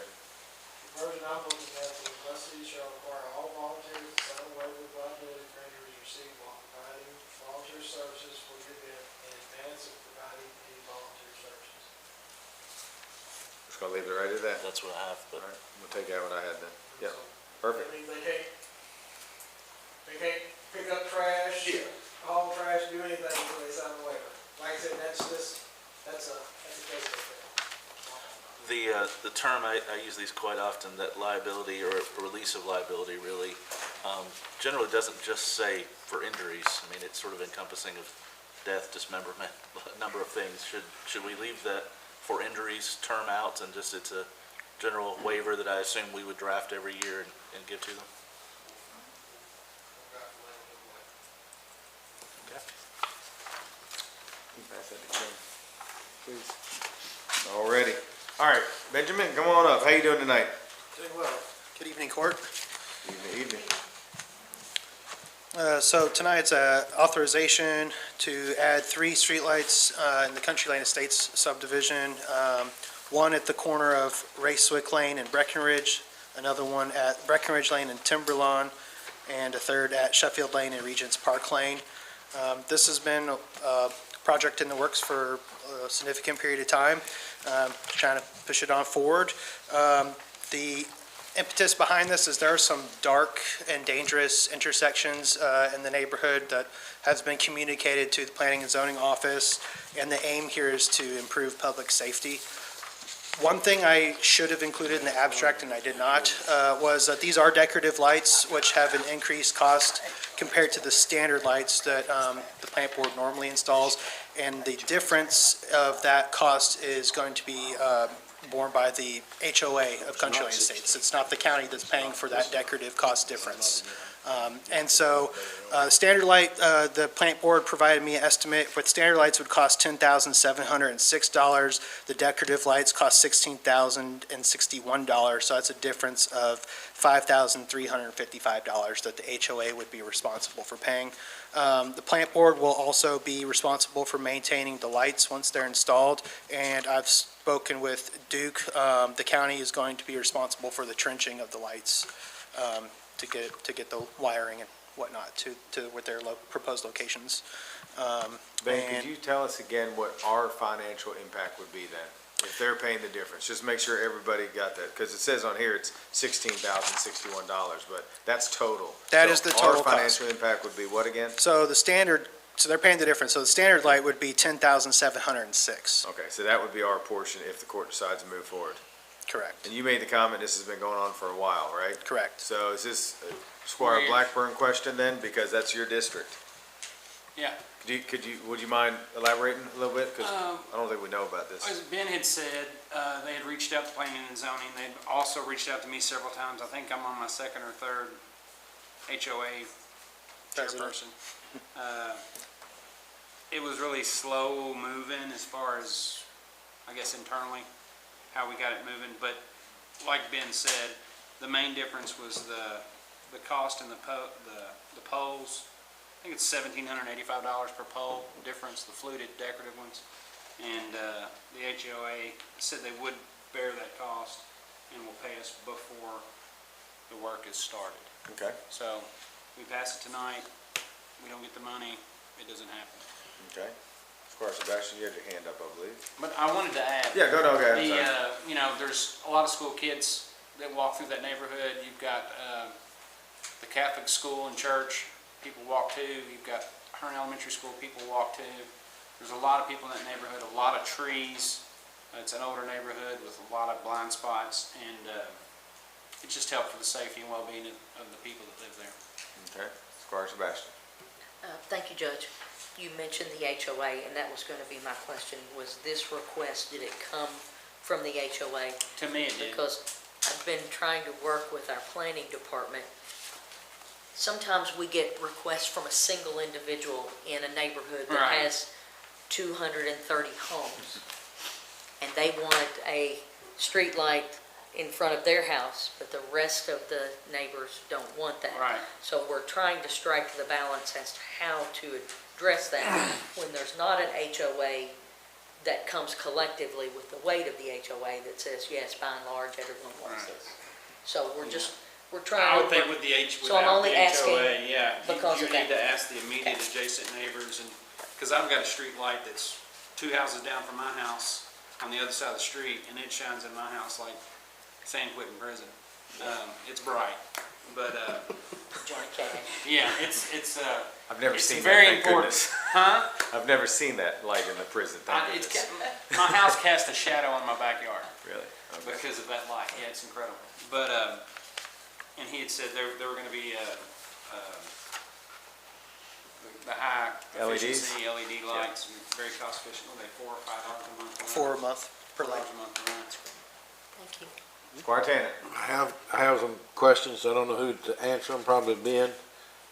version I'm looking at is unless city shall require all volunteers to sign a waiver of liability for injuries received while providing volunteer services for the event in advance of providing any volunteer services. Just gonna leave it right at that. That's what I have, but. All right, we'll take out what I had then. Yep, So, perfect. I mean, they can't pick up trash, haul trash, do anything until they sign the waiver. Like I said, that's a case of The term, I use these quite often, that liability or release of liability really generally doesn't just say for injuries. I mean, it's sort of encompassing of death, dismemberment, a number of things. Should we leave that for injuries term out and just it's a general waiver that I assume we would draft every year and give to them? Okay. Pass that to Kim, please. Alrighty. All right, Benjamin, come on up. How you doing tonight? Doing well. Good evening, Court. Evening. So tonight's authorization to add 3 streetlights in the Country Lane Estates subdivision. One at the corner of Racewick Lane and Breckenridge, another one at Breckenridge Lane and Timberlawn, and a third at Sheffield Lane and Regents Park Lane. This has been a project in the works for a significant period of time, trying to push it on forward. The impetus behind this is there are some dark and dangerous intersections in the neighborhood that has been communicated to the Planning and Zoning Office, and the aim here is to improve public safety. One thing I should have included in the abstract, and I did not, was that these are decorative lights, which have an increased cost compared to the standard lights that the plant board normally installs. And the difference of that cost is going to be borne by the HOA of Country Lane Estates. It's not the county that's paying for that decorative cost difference. And so standard light, the plant board provided me an estimate. With standard lights would cost $10,706. The decorative lights cost $16,061. So that's a difference of $5,355 that the HOA would be responsible for paying. The plant board will also be responsible for maintaining the lights once they're installed. And I've spoken with Duke. The county is going to be responsible for the trenching of the lights. To get the wiring and whatnot to with their proposed locations. Ben, could you tell us again what our financial impact would be then? If they're paying the difference, just make sure everybody got that, because it says on here it's $16,061, but that's total. That So is the total Our financial impact would be what again? So they're paying the difference. So the standard light would be $10,706. Okay, so that would be our portion if the court decides to move forward. Correct. And you made the comment this has been going on for a while, right? Correct. So is this a Squire Blackburn question then, because that's your district? Yeah. Would you mind elaborating a little bit? Because I don't think we know about this. As Ben had said, they had reached out to Planning and Zoning. They'd also reached out to me several times. I think I'm on my second or third HOA chairperson. It was really slow moving as far as, I guess, internally, how we got it moving. But like Ben said, the main difference was the cost and the poles. I think it's $1,785 per pole difference, the fluted decorative ones. And the HOA said they would bear that cost and will pay us before the work is started. Okay. So we pass it tonight, we don't get the money, it doesn't happen. Okay. Squire Sebastian, you had your hand up, I believe. But I wanted to add. Yeah, go ahead. There's a lot of school kids that walk through that neighborhood. You've got the Catholic school and church, people walk to. You've got Hearn Elementary School, people walk to. There's a lot of people in that neighborhood, a lot of trees. It's an older neighborhood with a lot of blind spots, and it just helped for the safety and well-being of the people that live there. Okay. Squire Sebastian. Thank you, Judge. You mentioned the HOA, and that was going to be my question. Was this request, did it come from the HOA? To me, it did. Because I've been trying to work with our planning department. Sometimes we get requests from a single individual in a neighborhood that has 230 homes, and they want a street light in front of their house, but the rest of the neighbors don't want that. Right. So we're trying to strike the balance as to how to address that when there's not an HOA that comes collectively with the weight of the HOA that says, yes, by and large, everyone wants this. So we're I trying would think to, with the So I'm without only the asking HOA, yeah, because you of need that. to ask the immediate adjacent neighbors, and, because I've got a street light that's 2 houses down from my house on the other side of the street, and it shines in my house like San Quentin prison. It's bright, but, Johnny Cash. yeah, it's, I've never it's seen that, very thank important. goodness. Huh? I've never seen that light in the prison, thank It's, goodness. my house casts a shadow on my backyard Really? Okay. because of that light. Yeah, it's incredible. But, and he had said there were gonna be, the high LEDs? efficiency LED lights, and very cost efficient. Were they $4 or $5 a month? For a month per $4 light. a month per month. Thank you. Squire Tanner. I have some questions. I don't know who to answer them, probably Ben.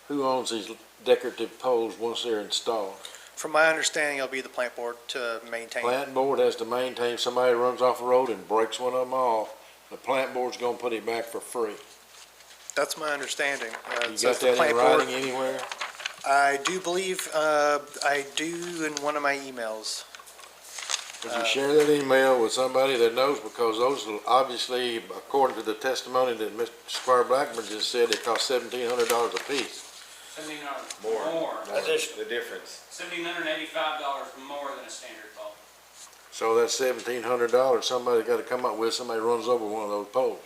Who owns these decorative poles once they're installed? From my understanding, it'll be the plant board to maintain. Plant board has to maintain, somebody runs off the road and breaks one of them off, the plant board's gonna put it back for free. That's my understanding. You It got says the that plant in board- writing anywhere? I do believe, I do in one of my emails. Would you share that email with somebody that knows, because those will obviously, according to the testimony that Mr. Squire Blackburn just said, they cost $1,700 a piece. $1,700 More. more. The difference. $1,785 more than a standard bulb. So that's $1,700, somebody gotta come up with, somebody runs over one of those poles.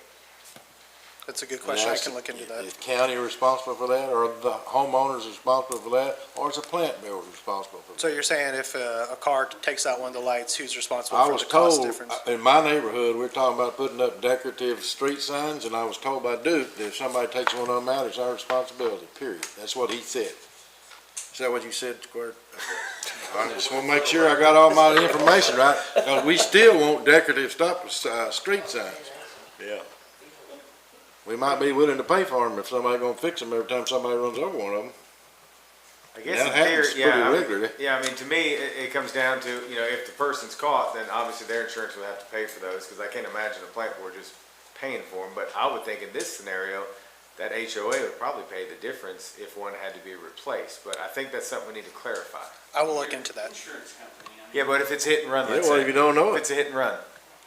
That's a good question. I can look into that. Is county responsible for that, or the homeowners responsible for that, or is the plant builder responsible for that? So you're saying if a car takes out one of the lights, who's responsible I for was the cost told, difference? in my neighborhood, we're talking about putting up decorative street signs, and I was told by Duke that if somebody takes one of them out, it's our responsibility, period. That's what he said. Is that what you said, Square? I just want to make sure I got all my information right, because we still want decorative street signs. Yeah. We might be willing to pay for them if somebody gonna fix them every time somebody runs over one of them. I guess That in happens theory, yeah, pretty I mean- regularly. Yeah, I mean, to me, it comes down to, you know, if the person's caught, then obviously their insurance would have to pay for those, because I can't imagine a plant board just paying for them. But I would think in this scenario, that HOA would probably pay the difference if one had to be replaced. But I think that's something we need to clarify. I will look into that. Insurance company, I mean. Yeah, but if it's hit and run, Yeah, let's well, say. if you don't know If it. it's a hit and run.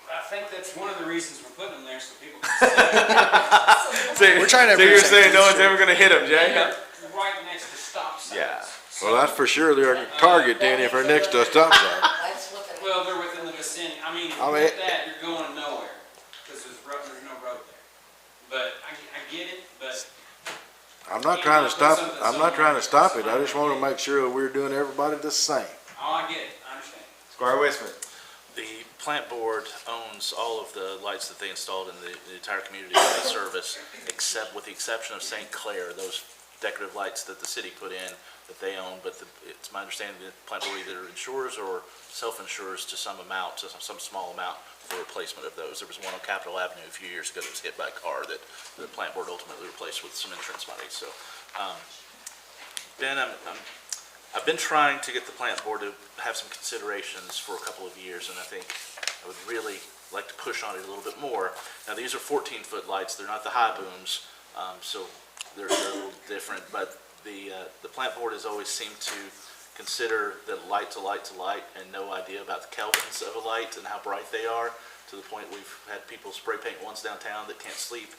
I think that's one of the reasons we're putting them there, so people can see. We're trying to So you're protect saying no one's the ever gonna hit them, Jay? Right next to stop signs. Yeah. Well, that's for sure they're a target then if they're next to a stop sign. Well, they're within the vicinity. I mean, if I you mean- hit that, you're going nowhere, because there's no road there. But I get it, but I'm not trying to stop it. I just want to make sure that we're doing everybody the same. oh, I get it, I understand. Squire Westman. The plant board owns all of the lights that they installed in the entire community that they service, except with the exception of St. Clair, those decorative lights that the city put in that they own, but it's my understanding that plant board either insures or self-insures to some amount, to some small amount for replacement of those. There was one on Capitol Avenue a few years ago that was hit by a car that the plant board ultimately replaced with some insurance money. So, Ben, I've been trying to get the plant board to have some considerations for a couple of years, and I think I would really like to push on it a little bit more. Now, these are 14-foot lights. They're not the high booms, so they're a little different, but the plant board has always seemed to consider that light to light to light and no idea about the kelvins of a light and how bright they are, to the point we've had people spray paint ones downtown that can't sleep.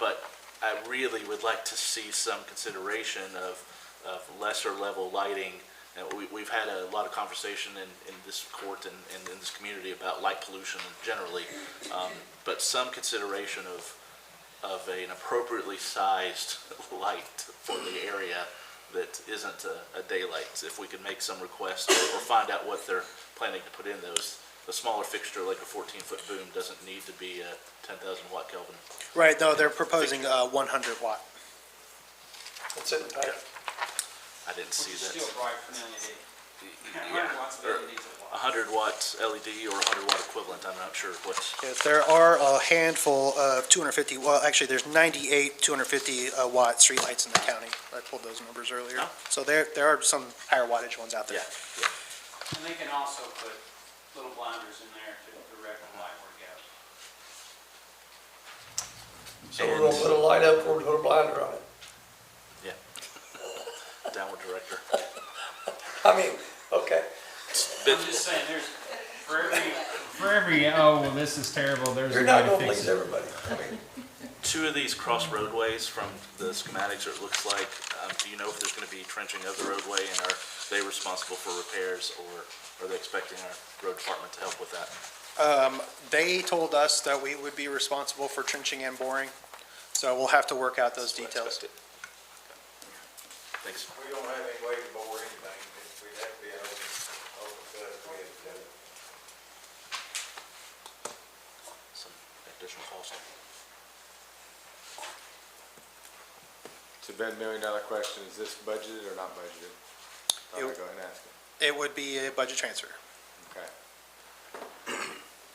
But I really would like to see some consideration of lesser level lighting. We've had a lot of conversation in this court and in this community about light pollution generally, but some consideration of an appropriately sized light for the area that isn't a daylight. If we could make some request or find out what they're planning to put in those. A smaller fixture like a 14-foot boom doesn't need to be a 10,000 watt Kelvin. Right, no, they're proposing 100 watt. That's it. I didn't see that. Still bright for an LED. Yeah, 100 watts of or LEDs at once. 100 watt LED or 100 watt equivalent. I'm not sure what's. Yes, there are a handful of 250, well, actually, there's 98 250 watt streetlights in the county. I pulled those numbers earlier. Oh. So there are some higher wattage ones out there. Yeah. And they can also put little blinders in there to direct the light where it goes. So we're gonna put a light up or put a blinder on it. Downward director. I mean, okay. I'm just saying, there's, for every, oh, well, this is terrible, there's a You're way not to gonna fix please it. everybody. I mean, two of these cross roadways from the schematics, or it looks like. Do you know if there's going to be trenching of the roadway, and are they responsible for repairs, or are they expecting our road department to help with that? They told us that we would be responsible for trenching and boring, so we'll have to work out those That's what I details. expected. Thanks. We don't have any way to bore anything, we'd have to be an open cut if we had to do it. Some additional cost. So Ben, $1 million question, is this budgeted or not budgeted? I'll go ahead and ask it. It would be a budget transfer. Okay.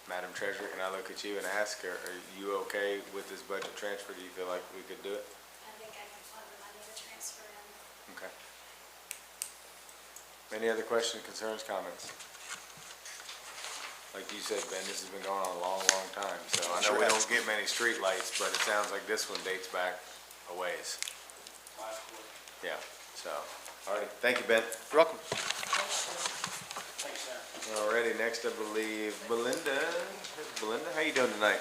Madam Treasurer, can I look at you and ask, are you okay with this budget transfer? Do you feel like we could do it? I think I can find the money to transfer in. Okay. Any other questions, concerns, comments? Like you said, Ben, this has been going on a long, long time, so I know Sure we has. don't get many street lights, but it sounds like this one dates back a ways. Yeah, so, all right, thank you, Ben. You're welcome. Thanks, Sam. Alrighty, next I believe Belinda. Belinda, how you doing tonight?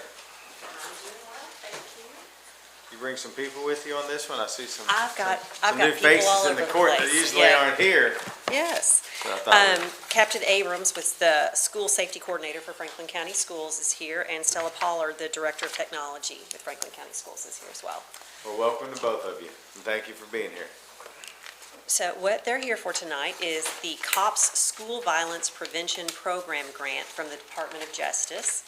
You bring some people with you on this one? I see some. I've got some new people all faces in over the the court that place, usually yeah. aren't here. Yes. So I thought we- Captain Abrams was the school safety coordinator for Franklin County Schools is here, and Stella Pollard, the director of technology with Franklin County Schools, is here as well. Well, welcome to both of you, and thank you for being here. So what they're here for tonight is the COPS School Violence Prevention Program Grant from the Department of Justice.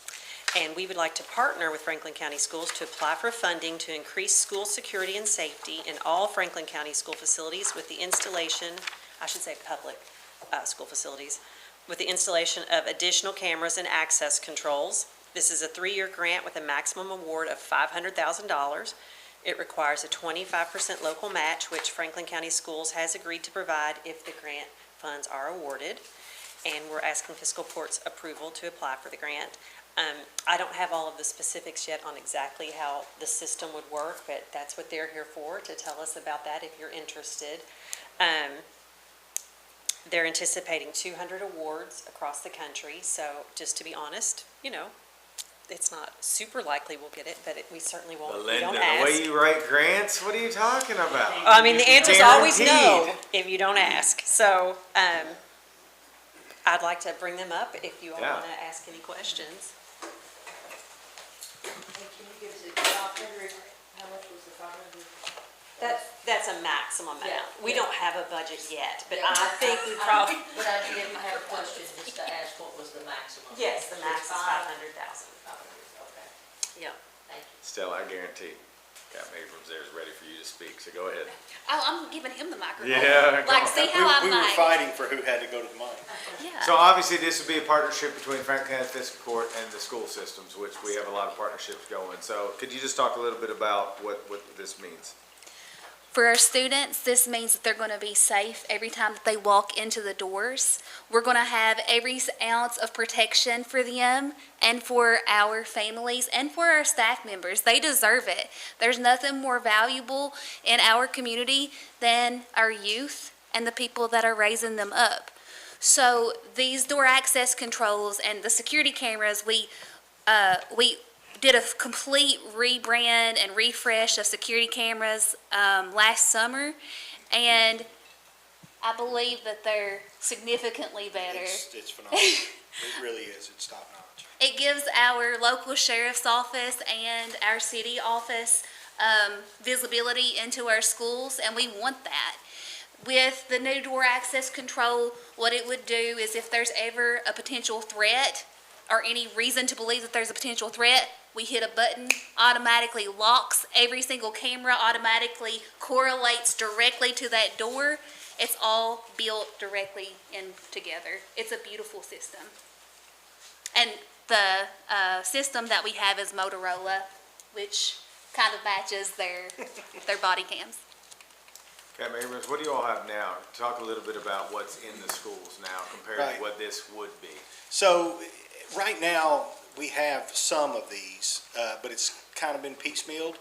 And we would like to partner with Franklin County Schools to apply for funding to increase school security and safety in all Franklin County school facilities with the installation, I should say public school facilities, with the installation of additional cameras and access controls. This is a 3-year grant with a maximum award of $500,000. It requires a 25% local match, which Franklin County Schools has agreed to provide if the grant funds are awarded. And we're asking Fiscal Court's approval to apply for the grant. I don't have all of the specifics yet on exactly how the system would work, but that's what they're here for, to tell us about that if you're interested. They're anticipating 200 awards across the country, so just to be honest, you know, it's not super likely we'll get it, but we certainly won't. We Belinda, don't the ask. way you write grants, what are you talking about? I mean, the answer's always no Guaranteed. if you don't ask. So, I'd like to bring them up if you all Yeah. want to ask any questions. Can you give us a 500, how much was the 500? That's a maximum Yeah, amount. We yeah. don't have a budget yet, but Yeah, I think we probably, But I did have a question just to ask what was the maximum? yes, the max is 500,000. Okay, Yeah. thank you. Stella, I guarantee Captain Abrams there is ready for you to speak, so go ahead. Oh, I'm giving him the microphone. Yeah, go Like, on. see how I'm like, fighting for who had to go to the mic. yeah. So obviously, this would be a partnership between Franklin County Fiscal Court and the school systems, which we have a lot of partnerships going. So could you just talk a little bit about what this means? For our students, this means that they're going to be safe every time that they walk into the doors. We're going to have every ounce of protection for them and for our families and for our staff members. They deserve it. There's nothing more valuable in our community than our youth and the people that are raising them up. So these door access controls and the security cameras, we did a complete rebrand and refresh of security cameras last summer, and I believe that they're significantly better. It's phenomenal. It really is. It's top notch. It gives our local sheriff's office and our city office visibility into our schools, and we want that. With the new door access control, what it would do is if there's ever a potential threat or any reason to believe that there's a potential threat, we hit a button, automatically locks every single camera, automatically correlates directly to that door. It's all built directly in together. It's a beautiful system. And the system that we have is Motorola, which kind of matches their body cams. Captain Abrams, what do you all have now? Talk a little bit about what's in the schools now compared Right. to what this would be. So, right now, we have some of these, but it's kind of been piecemealed.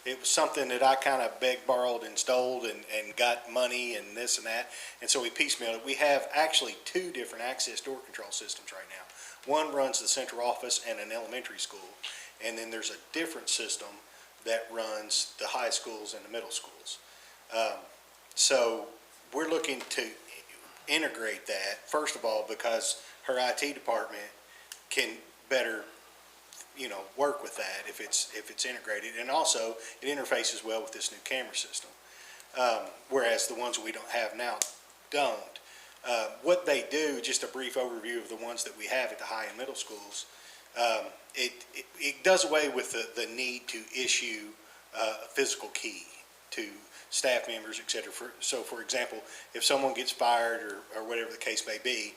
It was something that I kind of begged, borrowed, and stole and got money and this and that, and so we piecemealed it. We have actually 2 different access door control systems right now. One runs the central office and an elementary school, and then there's a different system that runs the high schools and the middle schools. So we're looking to integrate that, first of all, because her IT department can better, work with that if it's integrated. And also, it interfaces well with this new camera system, whereas the ones we don't have now don't. What they do, just a brief overview of the ones that we have at the high and middle schools, it does away with the need to issue a physical key to staff members, et cetera. So, for example, if someone gets fired or whatever the case may be,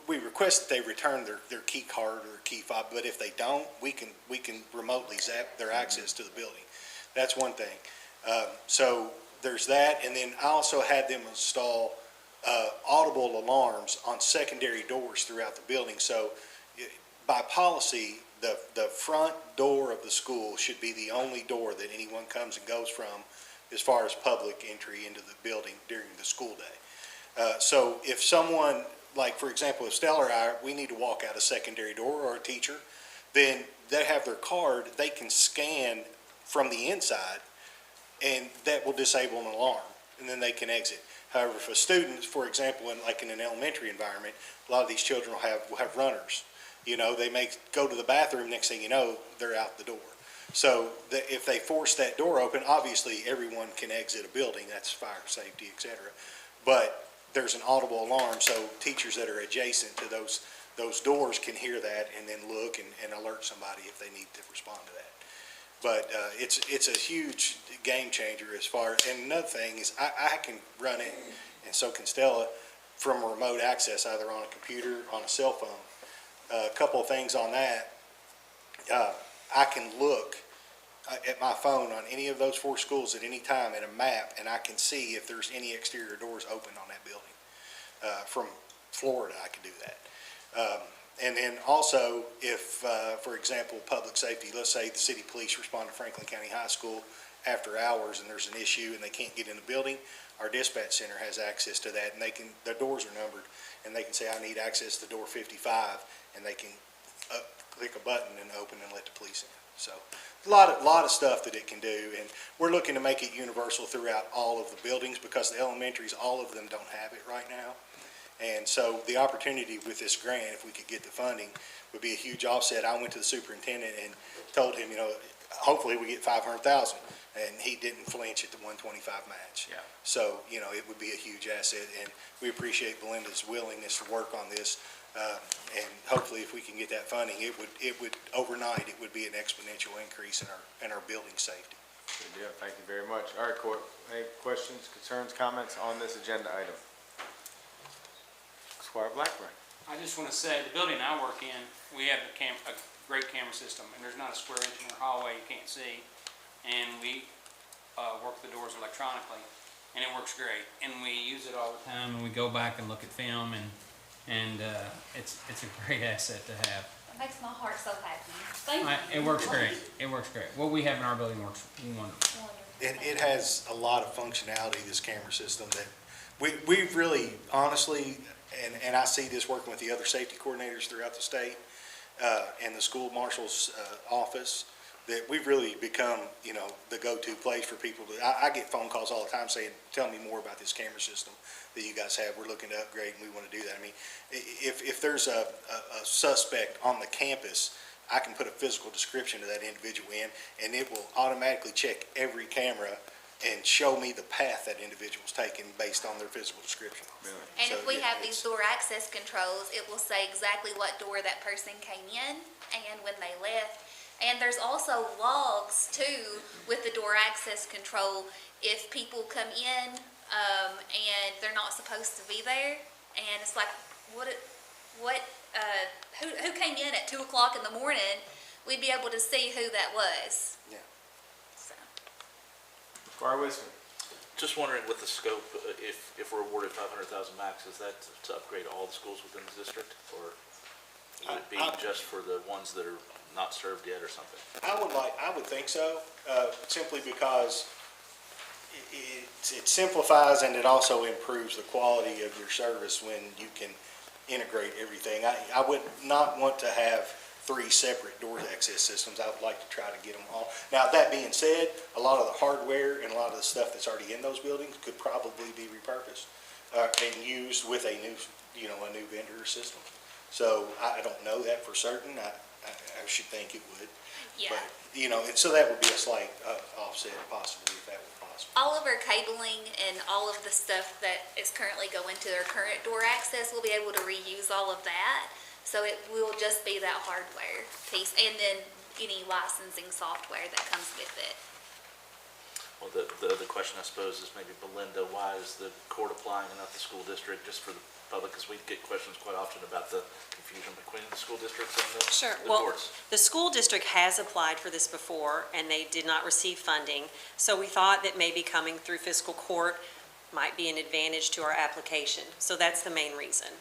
we request that they return their key card or their key fob, but if they don't, we can remotely zap their access to the building. That's one thing. So there's that, and then I also had them install audible alarms on secondary doors throughout the building. So by policy, the front door of the school should be the only door that anyone comes and goes from as far as public entry into the building during the school day. So if someone, like for example, if Stella or I, we need to walk out a secondary door, or a teacher, then they have their card, they can scan from the inside, and that will disable an alarm, and then they can exit. However, if a student, for example, in an elementary environment, a lot of these children will have runners. They may go to the bathroom, next thing you know, they're out the door. So if they force that door open, obviously everyone can exit a building, that's fire safety, et cetera. But there's an audible alarm, so teachers that are adjacent to those doors can hear that and then look and alert somebody if they need to respond to that. But it's a huge game changer as far, and another thing is I can run it, and so can Stella, from a remote access, either on a computer, on a cell phone. A couple of things on that, I can look at my phone on any of those 4 schools at any time at a map, and I can see if there's any exterior doors open on that building. From Florida, I can do that. And then also, if, for example, public safety, let's say the city police respond to Franklin County High School after hours and there's an issue and they can't get in the building, our dispatch center has access to that, and their doors are numbered, and they can say, I need access to door 55, and they can click a button and open and let the police in. So a lot of stuff that it can do, and we're looking to make it universal throughout all of the buildings, because the elementaries, all of them don't have it right now. And so the opportunity with this grant, if we could get the funding, would be a huge offset. I went to the superintendent and told him, hopefully we get 500,000, and he didn't flinch at the 125 match. Yeah. So, it would be a huge asset, and we appreciate Belinda's willingness to work on this. And hopefully if we can get that funding, it would overnight, it would be an exponential increase in our building safety. Good deal. Thank you very much. All right, Court, any questions, concerns, comments on this agenda item? Squire Blackburn. I just want to say, the building I work in, we have a great camera system, and there's not a square inch in our hallway you can't see. And we work the doors electronically, and it works great. And we use it all the time, and we go back and look at film, and it's a great asset to have. It makes my heart so happy. Thank you. It works great. It works great. What we have in our building works wonderful. It has a lot of functionality, this camera system, that we've really, honestly, and I see this working with the other safety coordinators throughout the state, and the school marshal's office, that we've really become, the go-to place for people to, I get phone calls all the time saying, tell me more about this camera system that you guys have. We're looking to upgrade and we want to do that. I mean, if there's a suspect on the campus, I can put a physical description of that individual in, and it will automatically check every camera and show me the path that individual's taken based on their physical description. Really? And if we have these door access controls, it will say exactly what door that person came in and when they left. And there's also logs too with the door access control. If people come in and they're not supposed to be there, and it's like, who came in at 2 o'clock in the morning, we'd be able to see who that was. Yeah. So. Squire Wisman. Just wondering with the scope, if we're awarded 500,000 max, is that to upgrade all the schools within the district, or would it be just for the ones that are not served yet or something? I would think so, simply because it simplifies and it also improves the quality of your service when you can integrate everything. I would not want to have 3 separate door access systems. I would like to try to get them all. Now, that being said, a lot of the hardware and a lot of the stuff that's already in those buildings could probably be repurposed and used with a new, a new vendor system. So I don't know that for certain. I should think it would. Yeah. But, and so that would be a slight offset possibly if that were possible. All of our cabling and all of the stuff that is currently going to their current door access, we'll be able to reuse all of that. So it will just be that hardware piece and then any licensing software that comes with it. Well, the other question I suppose is maybe Belinda, why is the court applying and not the school district, just for the public? Because we get questions quite often about the confusion between the school districts and the Well, courts. the school district has applied for this before, and they did not receive funding. So we thought that maybe coming through fiscal court might be an advantage to our application. So that's the main reason.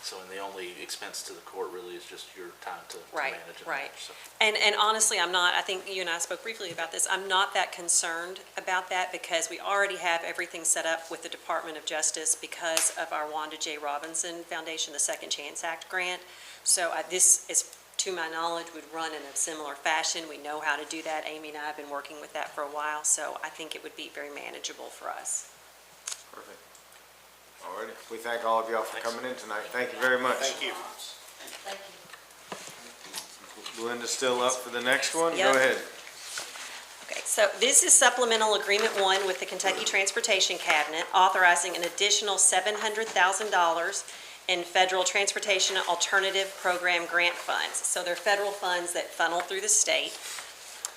So, and the only expense to the court really is just your time to Right, manage it. right. So, And honestly, I think you and I spoke briefly about this, I'm not that concerned about that because we already have everything set up with the Department of Justice because of our Wanda J. Robinson Foundation, the Second Chance Act grant. So this is, to my knowledge, would run in a similar fashion. We know how to do that. Amy and I have been working with that for a while, so I think it would be very manageable for us. Perfect. All righty. We thank all of y'all for coming in tonight. Thank you very much. Thank you. Thank you. Belinda's still up for the next one? Yep. Go ahead. Okay, so this is supplemental agreement 1 with the Kentucky Transportation Cabinet, authorizing an additional $700,000 in federal transportation alternative program grant funds. So they're federal funds that funnel through the state.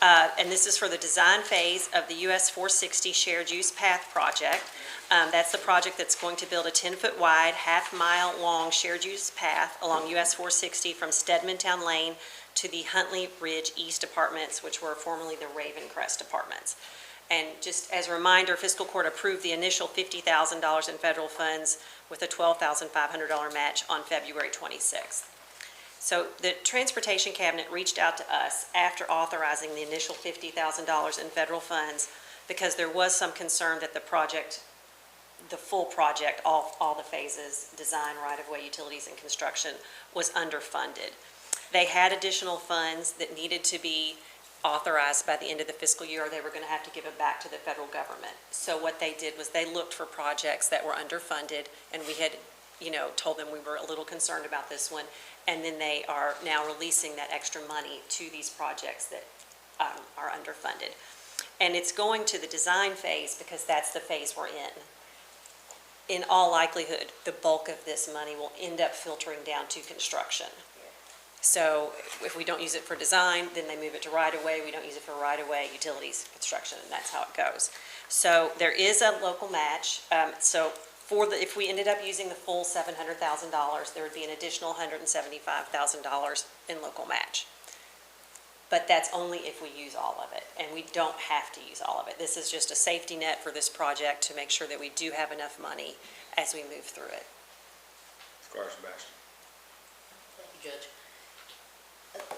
And this is for the design phase of the US 460 Shared Use Path project. That's the project that's going to build a 10-foot wide, half-mile long shared use path along US 460 from Stedmantown Lane to the Huntley Ridge East Apartments, which were formerly the Raven Crest Apartments. And just as a reminder, Fiscal Court approved the initial $50,000 in federal funds with a $12,500 match on February 26th. So the Transportation Cabinet reached out to us after authorizing the initial $50,000 in federal funds because there was some concern that the project, the full project, all the phases, design, right-of-way, utilities, and construction, was underfunded. They had additional funds that needed to be authorized by the end of the fiscal year, or they were going to have to give it back to the federal government. So what they did was they looked for projects that were underfunded, and we had, told them we were a little concerned about this one, and then they are now releasing that extra money to these projects that are underfunded. And it's going to the design phase because that's the phase we're in. In all likelihood, the bulk of this money will end up filtering down to construction. So if we don't use it for design, then they move it to right-of-way. We don't use it for right-of-way, utilities, construction, and that's how it goes. So there is a local match. If we ended up using the full $700,000, there would be an additional $175,000 in local match. But that's only if we use all of it, and we don't have to use all of it. This is just a safety net for this project to make sure that we do have enough money as we move through it. Squire Sebastian. Thank you, Judge.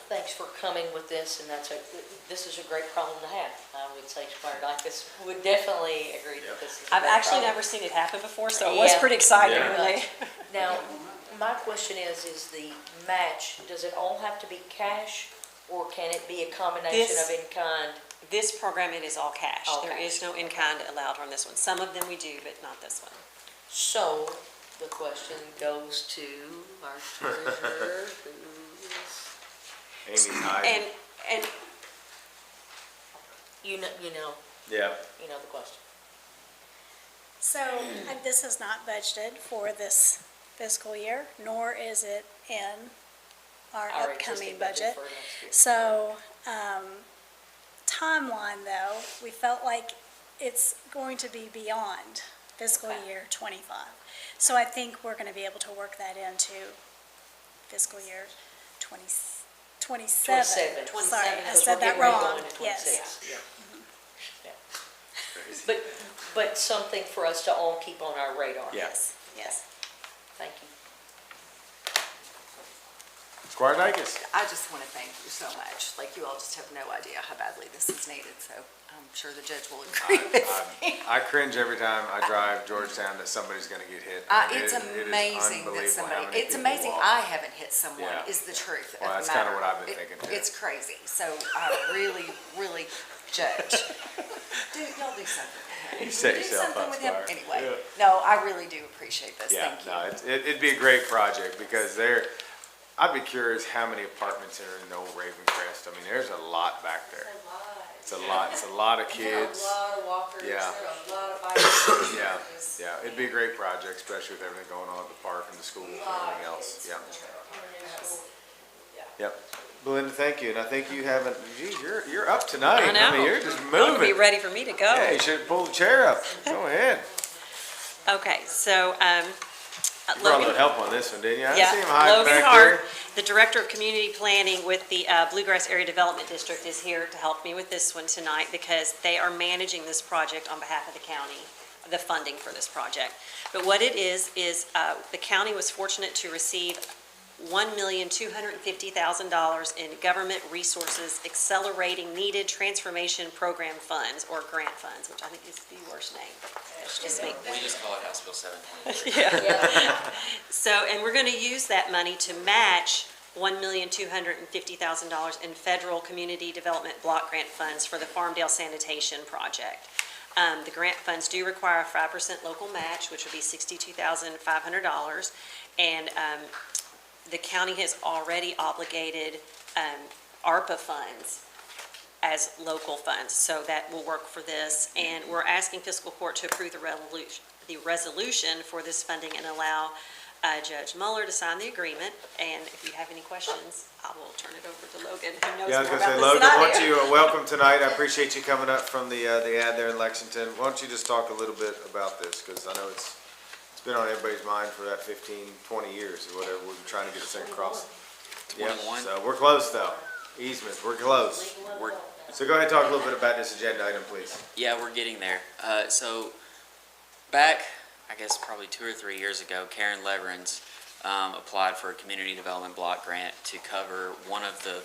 Thanks for coming with this, and this is a great problem to have. I would say Squire Dykus would definitely agree that this is a I've great actually problem. never seen it happen before, so it was pretty exciting when they... Now, my question is the match, does it all have to be cash, or can it be a combination of in-kind? This program, it is all cash. All There cash. is no in-kind allowed on this one. Some of them we do, but not this one. So, the question goes to our treasurer, who is... Amy's hiding. And You know Yeah. the question. So, this is not budgeted for this fiscal year, nor is it in our upcoming existing budget. for next year. So, timeline though, we felt like it's going to be beyond fiscal Okay. year '25. So I think we're gonna be able to work that into fiscal year 27. 27. Sorry, I because said we're that getting ready to go wrong, into yes. 26. Yeah. But something for us to all keep on our radar. Yeah. Yes. Thank you. Squire Dykes. I just want to thank you so much. Like, you all just have no idea how badly this is needed, so I'm sure the judge will agree with me. I cringe every time I drive Georgetown that somebody's gonna get hit. I mean, It's it is amazing that unbelievable somebody, how many it's people amazing walk. I haven't hit someone, Yeah. is the truth of Well, the that's kinda matter. what I've been thinking, too. It's crazy, so I really, really judge. Y'all do something. You set yourself up, Do something with him. Squire. Anyway, Yeah. no, I really do appreciate this, Yeah, thank you. no, it'd be a great project because I'd be curious how many apartments are in Old Ravencrest. I mean, there's a lot back there. It's a lot. It's a lot of kids. A lot of walkers, Yeah. a lot of bikers. Yeah, yeah, it'd be a great project, especially with everything going on at the park and the school and everything else. Yeah. Yep. Belinda, thank you, and I think you haven't. Geez, you're up tonight. I know. mean, you're just It'll be moving. ready for me to go. Yeah, you should pull the chair up. Go ahead. Okay, so, You brought a little help on this one, didn't you? I yeah, see him hiding Logan back Hart, there. the Director of Community Planning with the Bluegrass Area Development District, is here to help me with this one tonight because they are managing this project on behalf of the county, the funding for this project. But what it is the county was fortunate to receive $1,250,000 in government resources accelerating needed transformation program funds, or grant funds, which I think is the worst name. Just me. We just call it House Bill 723. Yeah. So, and we're going to use that money to match $1,250,000 in federal community development block grant funds for the Farmdale Sanitation Project. The grant funds do require a 5% local match, which would be $62,500, and the county has already obligated ARPA funds as local funds, so that will work for this. And we're asking Fiscal Court to approve the resolution for this funding and allow Judge Mueller to sign the agreement. And if you have any questions, I will turn it over to Logan, who knows Yeah, I was more gonna say, about this Logan, than I why don't do. you, welcome tonight. I appreciate you coming up from the ad there in Lexington. Why don't you just talk a little bit about this, because I know it's been on everybody's mind for that 15, 20 years or whatever. We've been trying to get this thing across. Yeah, 21. so we're close though. Easements, we're close. So go ahead and talk a little bit about this agenda item, please. Yeah, we're getting there. So back, I guess probably 2 or 3 years ago, Karen Leverins applied for a community development block grant to cover one of the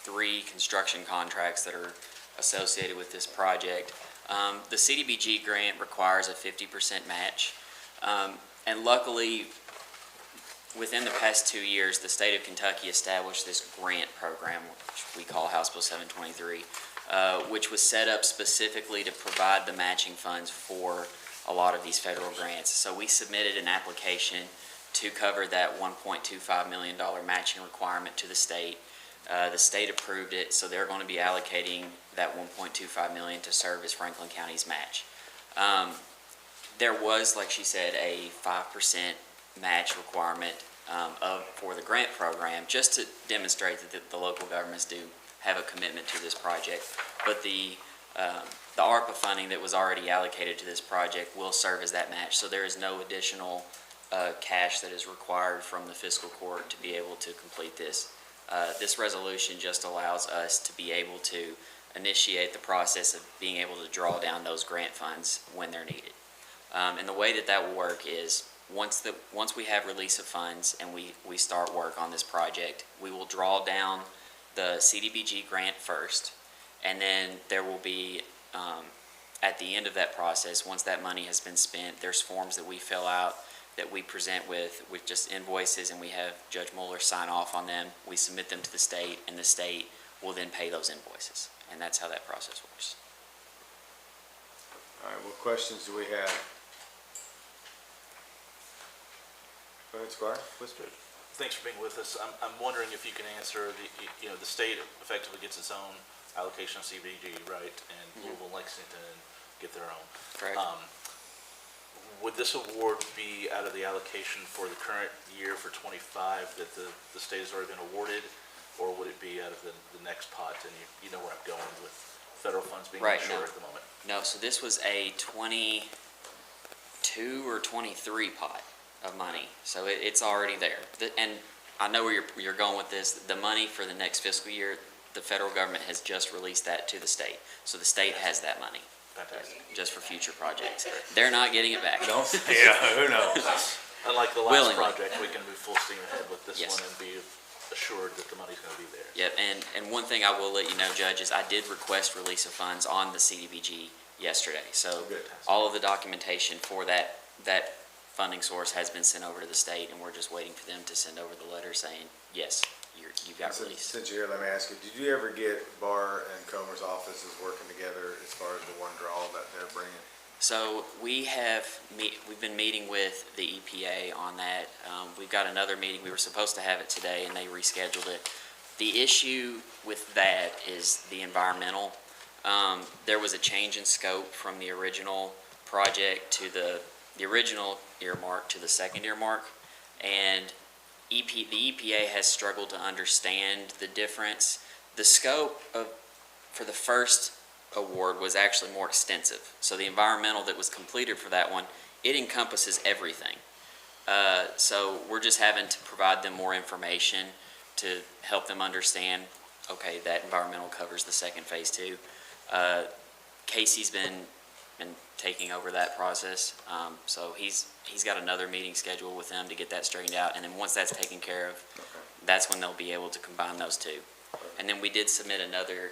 3 construction contracts that are associated with this project. The CDBG grant requires a 50% match. And luckily, within the past 2 years, the state of Kentucky established this grant program, which we call House Bill 723, which was set up specifically to provide the matching funds for a lot of these federal grants. So we submitted an application to cover that $1.25 million matching requirement to the state. The state approved it, so they're going to be allocating that $1.25 million to serve as Franklin County's match. There was, like she said, a 5% match requirement for the grant program, just to demonstrate that the local governments do have a commitment to this project. But the ARPA funding that was already allocated to this project will serve as that match, so there is no additional cash that is required from the fiscal court to be able to complete this. This resolution just allows us to be able to initiate the process of being able to draw down those grant funds when they're needed. And the way that will work is once we have release of funds and we start work on this project, we will draw down the CDBG grant first, and then there will be, at the end of that process, once that money has been spent, there's forms that we fill out that we present with just invoices, and we have Judge Mueller sign off on them. We submit them to the state, and the state will then pay those invoices, and that's how that process works. All right, what questions do we have? Go ahead, Squire. Whisper. Thanks for being with us. I'm wondering if you can answer, the state effectively gets its own allocation of CBG, right? And Louisville, Lexington get their own. Correct. Would this award be out of the allocation for the current year for 25 that the state has already been awarded? Or would it be out of the next pot? And you know where I'm going with federal funds being short at the moment. No, so this was a 22 or 23 pot of money, so it's already there. And I know where you're going with this. The money for the next fiscal year, the federal government has just released that to the state, so the state has that money. Fantastic. Just for future projects. They're not getting it back. No? Yeah, who knows? Unlike the last Willingly. project, we can move full steam ahead with this Yes. one and be assured that the money's gonna be there. Yep, and one thing I will let you know, Judge, is I did request release of funds on the CDBG yesterday. So Good. all of the documentation for that funding source has been sent over to the state, and we're just waiting for them to send over the letter saying, yes, you got released. Since you're here, let me ask you, did you ever get Barr and Comer's offices working together as far as the one draw that they're bringing? So we've been meeting with the EPA on that. We've got another meeting. We were supposed to have it today, and they rescheduled it. The issue with that is the environmental. There was a change in scope from the original project to the original earmark to the second earmark, and the EPA has struggled to understand the difference. The scope for the first award was actually more extensive. So the environmental that was completed for that one, it encompasses everything. So we're just having to provide them more information to help them understand, okay, that environmental covers the second phase too. Casey's been taking over that process. So he's got another meeting scheduled with them to get that straightened out. And then once that's taken care of, that's when they'll be able to combine those two. And then we did submit another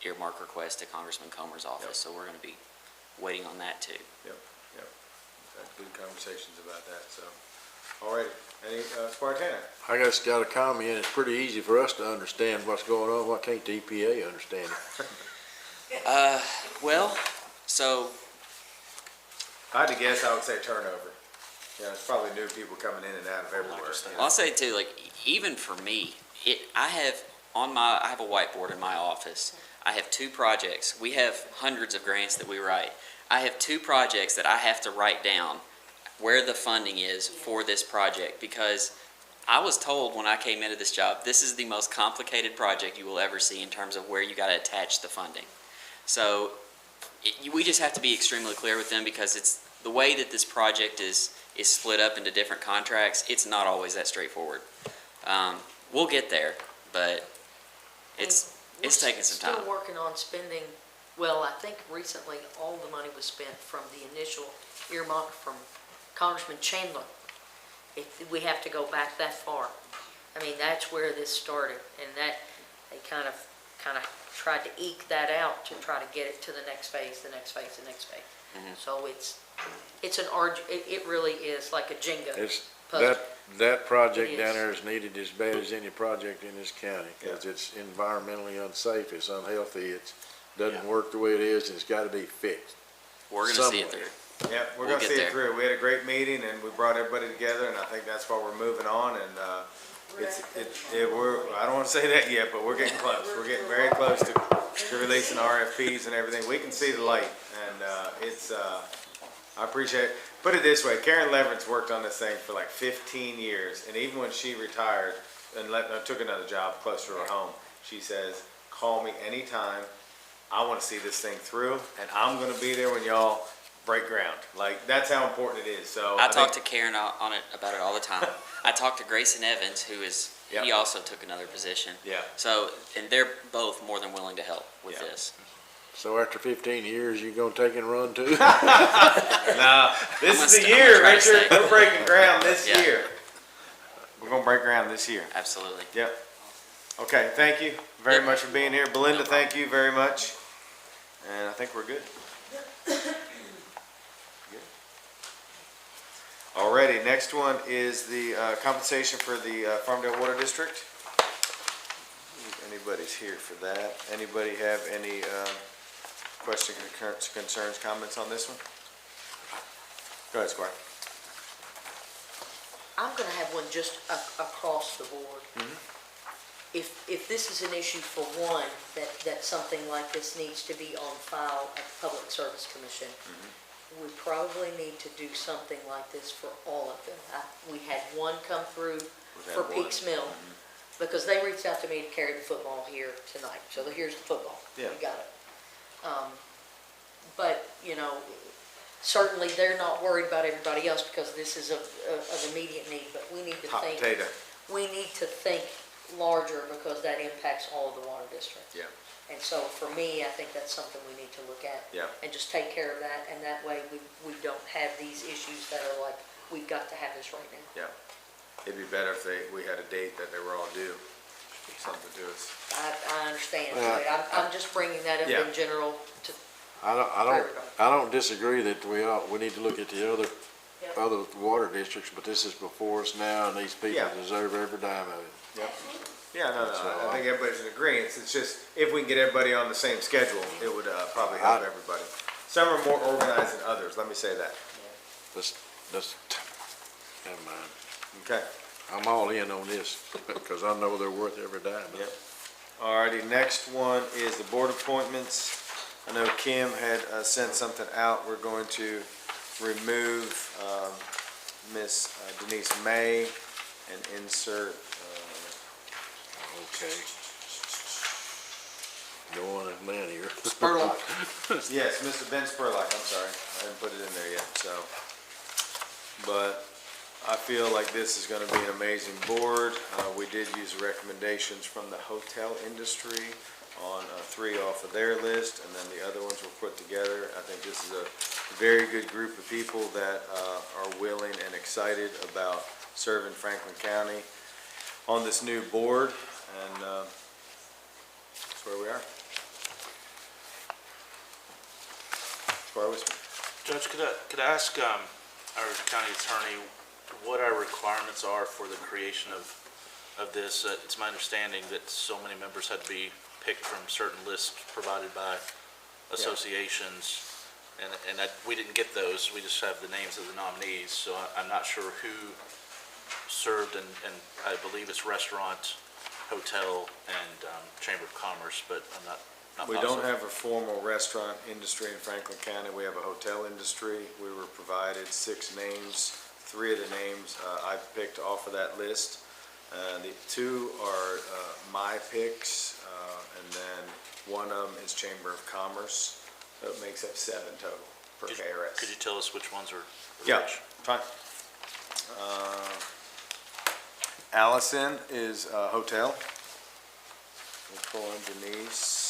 earmark request to Congressman Comer's office, so we're going to be waiting on that too. Yep. Had good conversations about that, so. All right, any, Spartana? I just got a comment. It's pretty easy for us to understand what's going on. Why can't the EPA understand it? Well, so If I had to guess, I would say turnover. Yeah, it's probably new people coming in and out of everywhere. I'll say too, like, even for me, I have a whiteboard in my office. I have 2 projects. We have hundreds of grants that we write. I have 2 projects that I have to write down where the funding is for this project, because I was told when I came into this job, this is the most complicated project you will ever see in terms of where you got to attach the funding. So we just have to be extremely clear with them, because it's the way that this project is split up into different contracts. It's not always that straightforward. We'll get there, but it's taking some time. We're still working on spending, well, I think recently all the money was spent from the initial earmark from Congressman Chandler. We have to go back that far. I mean, that's where this started, and that, they kind of tried to eke that out to try to get it to the next phase, the next phase, the next phase. So it really is like a Jenga puzzle. That project It down is. there is needed as bad as any project in this county, because it's environmentally unsafe, it's unhealthy, it doesn't work the way it is, and it's gotta be fixed. We're going to see it somewhere. through. Yeah, we're We'll gonna get see it there. through. We had a great meeting and we brought everybody together, and I think that's why we're moving on, and, I don't wanna say that yet, but we're getting close. We're getting very close to releasing RFPs and everything. We can see the light, and, I appreciate it. Put it this way, Karen Leverance worked on this thing for like 15 years, and even when she retired and took another job closer to her home, she says, call me anytime. I wanna see this thing through, and I'm gonna be there when y'all break ground. Like, that's how important it is, so. I talk to Karen about it all the time. I talked to Grayson Evans, who he also took another position. Yeah. So, and they're both more than willing to help with this. So after 15 years, you gonna take and run too? Nah, this is the year, Richard. We're breaking ground this year. We're gonna break ground this year. Absolutely. Yep. Okay, thank you very much for being here. Belinda, thank you very much. And I think we're good. Alrighty, next one is the compensation for the Farmdale Water District. If anybody's here for that. Anybody have any questions, concerns, comments on this one? Go ahead, Squire. I'm gonna have one just across the board. If this is an issue for one, that something like this needs to be on file at the Public Service Commission, we probably need to do something like this for all of them. We had one come through for Peaks Mill, because they reached out to me to carry the football here tonight. So here's the football. Yeah. We got it. But, certainly they're not worried about everybody else, because this is of immediate need, but we need to Hot think. potato. We need to think larger, because that impacts all of the water districts. Yeah. And so for me, I think that's something we need to look at. Yeah. And just take care of that, and that way we don't have these issues that are like, we've got to have this right now. Yeah. it'd be better if we had a date that they were all due, something to us. I understand, Well, I'm just bringing that up Yeah. in general to, I don't disagree that we need to look at the other Yep. other water districts, but this is before us now, and these people Yeah. deserve every dime of it. Yep. Yeah, no, So, I think everybody's in agreement. It's just, if we can get everybody on the same schedule, it would probably help everybody. Some are more organized than others, let me say that. Let's, never mind. Okay. I'm all in on this, because I know they're worth every dime. Yep. Alrighty, next one is the board appointments. I know Kim had sent something out. We're going to remove Miss Denise May and insert, Okay. Go on and man here. Spurlock. Yes, Mr. Ben Spurlock, I'm sorry. I didn't put it in there yet, so. But I feel like this is gonna be an amazing board. We did use recommendations from the hotel industry on 3 off of their list, and then the other ones were put together. I think this is a very good group of people that are willing and excited about serving Franklin County on this new board, and that's where we are. Square with me. Judge, could I ask our county attorney what our requirements are for the creation of this? It's my understanding that so many members had to be picked from certain lists provided by associations, and we didn't get those. We just have the names of the nominees, so I'm not sure who served, and I believe it's restaurant, hotel, and Chamber of Commerce, but I'm not We positive. don't have a formal restaurant industry in Franklin County. We have a hotel industry. We were provided 6 names. 3 of the names I picked off of that list. The 2 are my picks, and then one of them is Chamber of Commerce. So it makes up 7 total per KRS. Could you tell us which ones are Yeah, which? fine. Allison is hotel. Nicole and Denise.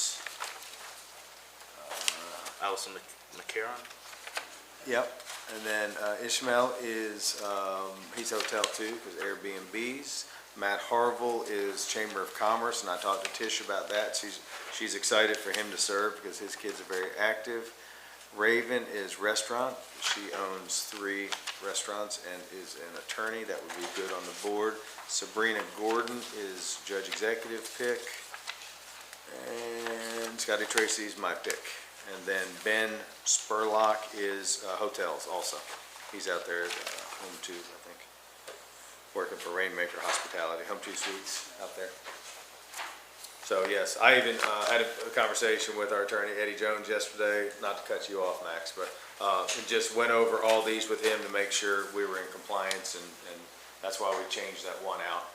Allison McCarron? Yep, and then Ishmael is, he's hotel too, because Airbnbs. Matt Harville is Chamber of Commerce, and I talked to Tish about that. She's excited for him to serve because his kids are very active. Raven is restaurant. She owns 3 restaurants and is an attorney. That would be good on the board. Sabrina Gordon is judge executive pick. And Scotty Tracy is my pick. And then Ben Spurlock is hotels also. He's out there at Home 2, I think, working for Rainmaker Hospitality, Home 2 Suites out there. So yes, I even had a conversation with our attorney, Eddie Jones, yesterday, not to cut you off, Max, but and just went over all these with him to make sure we were in compliance, and that's why we changed that one out.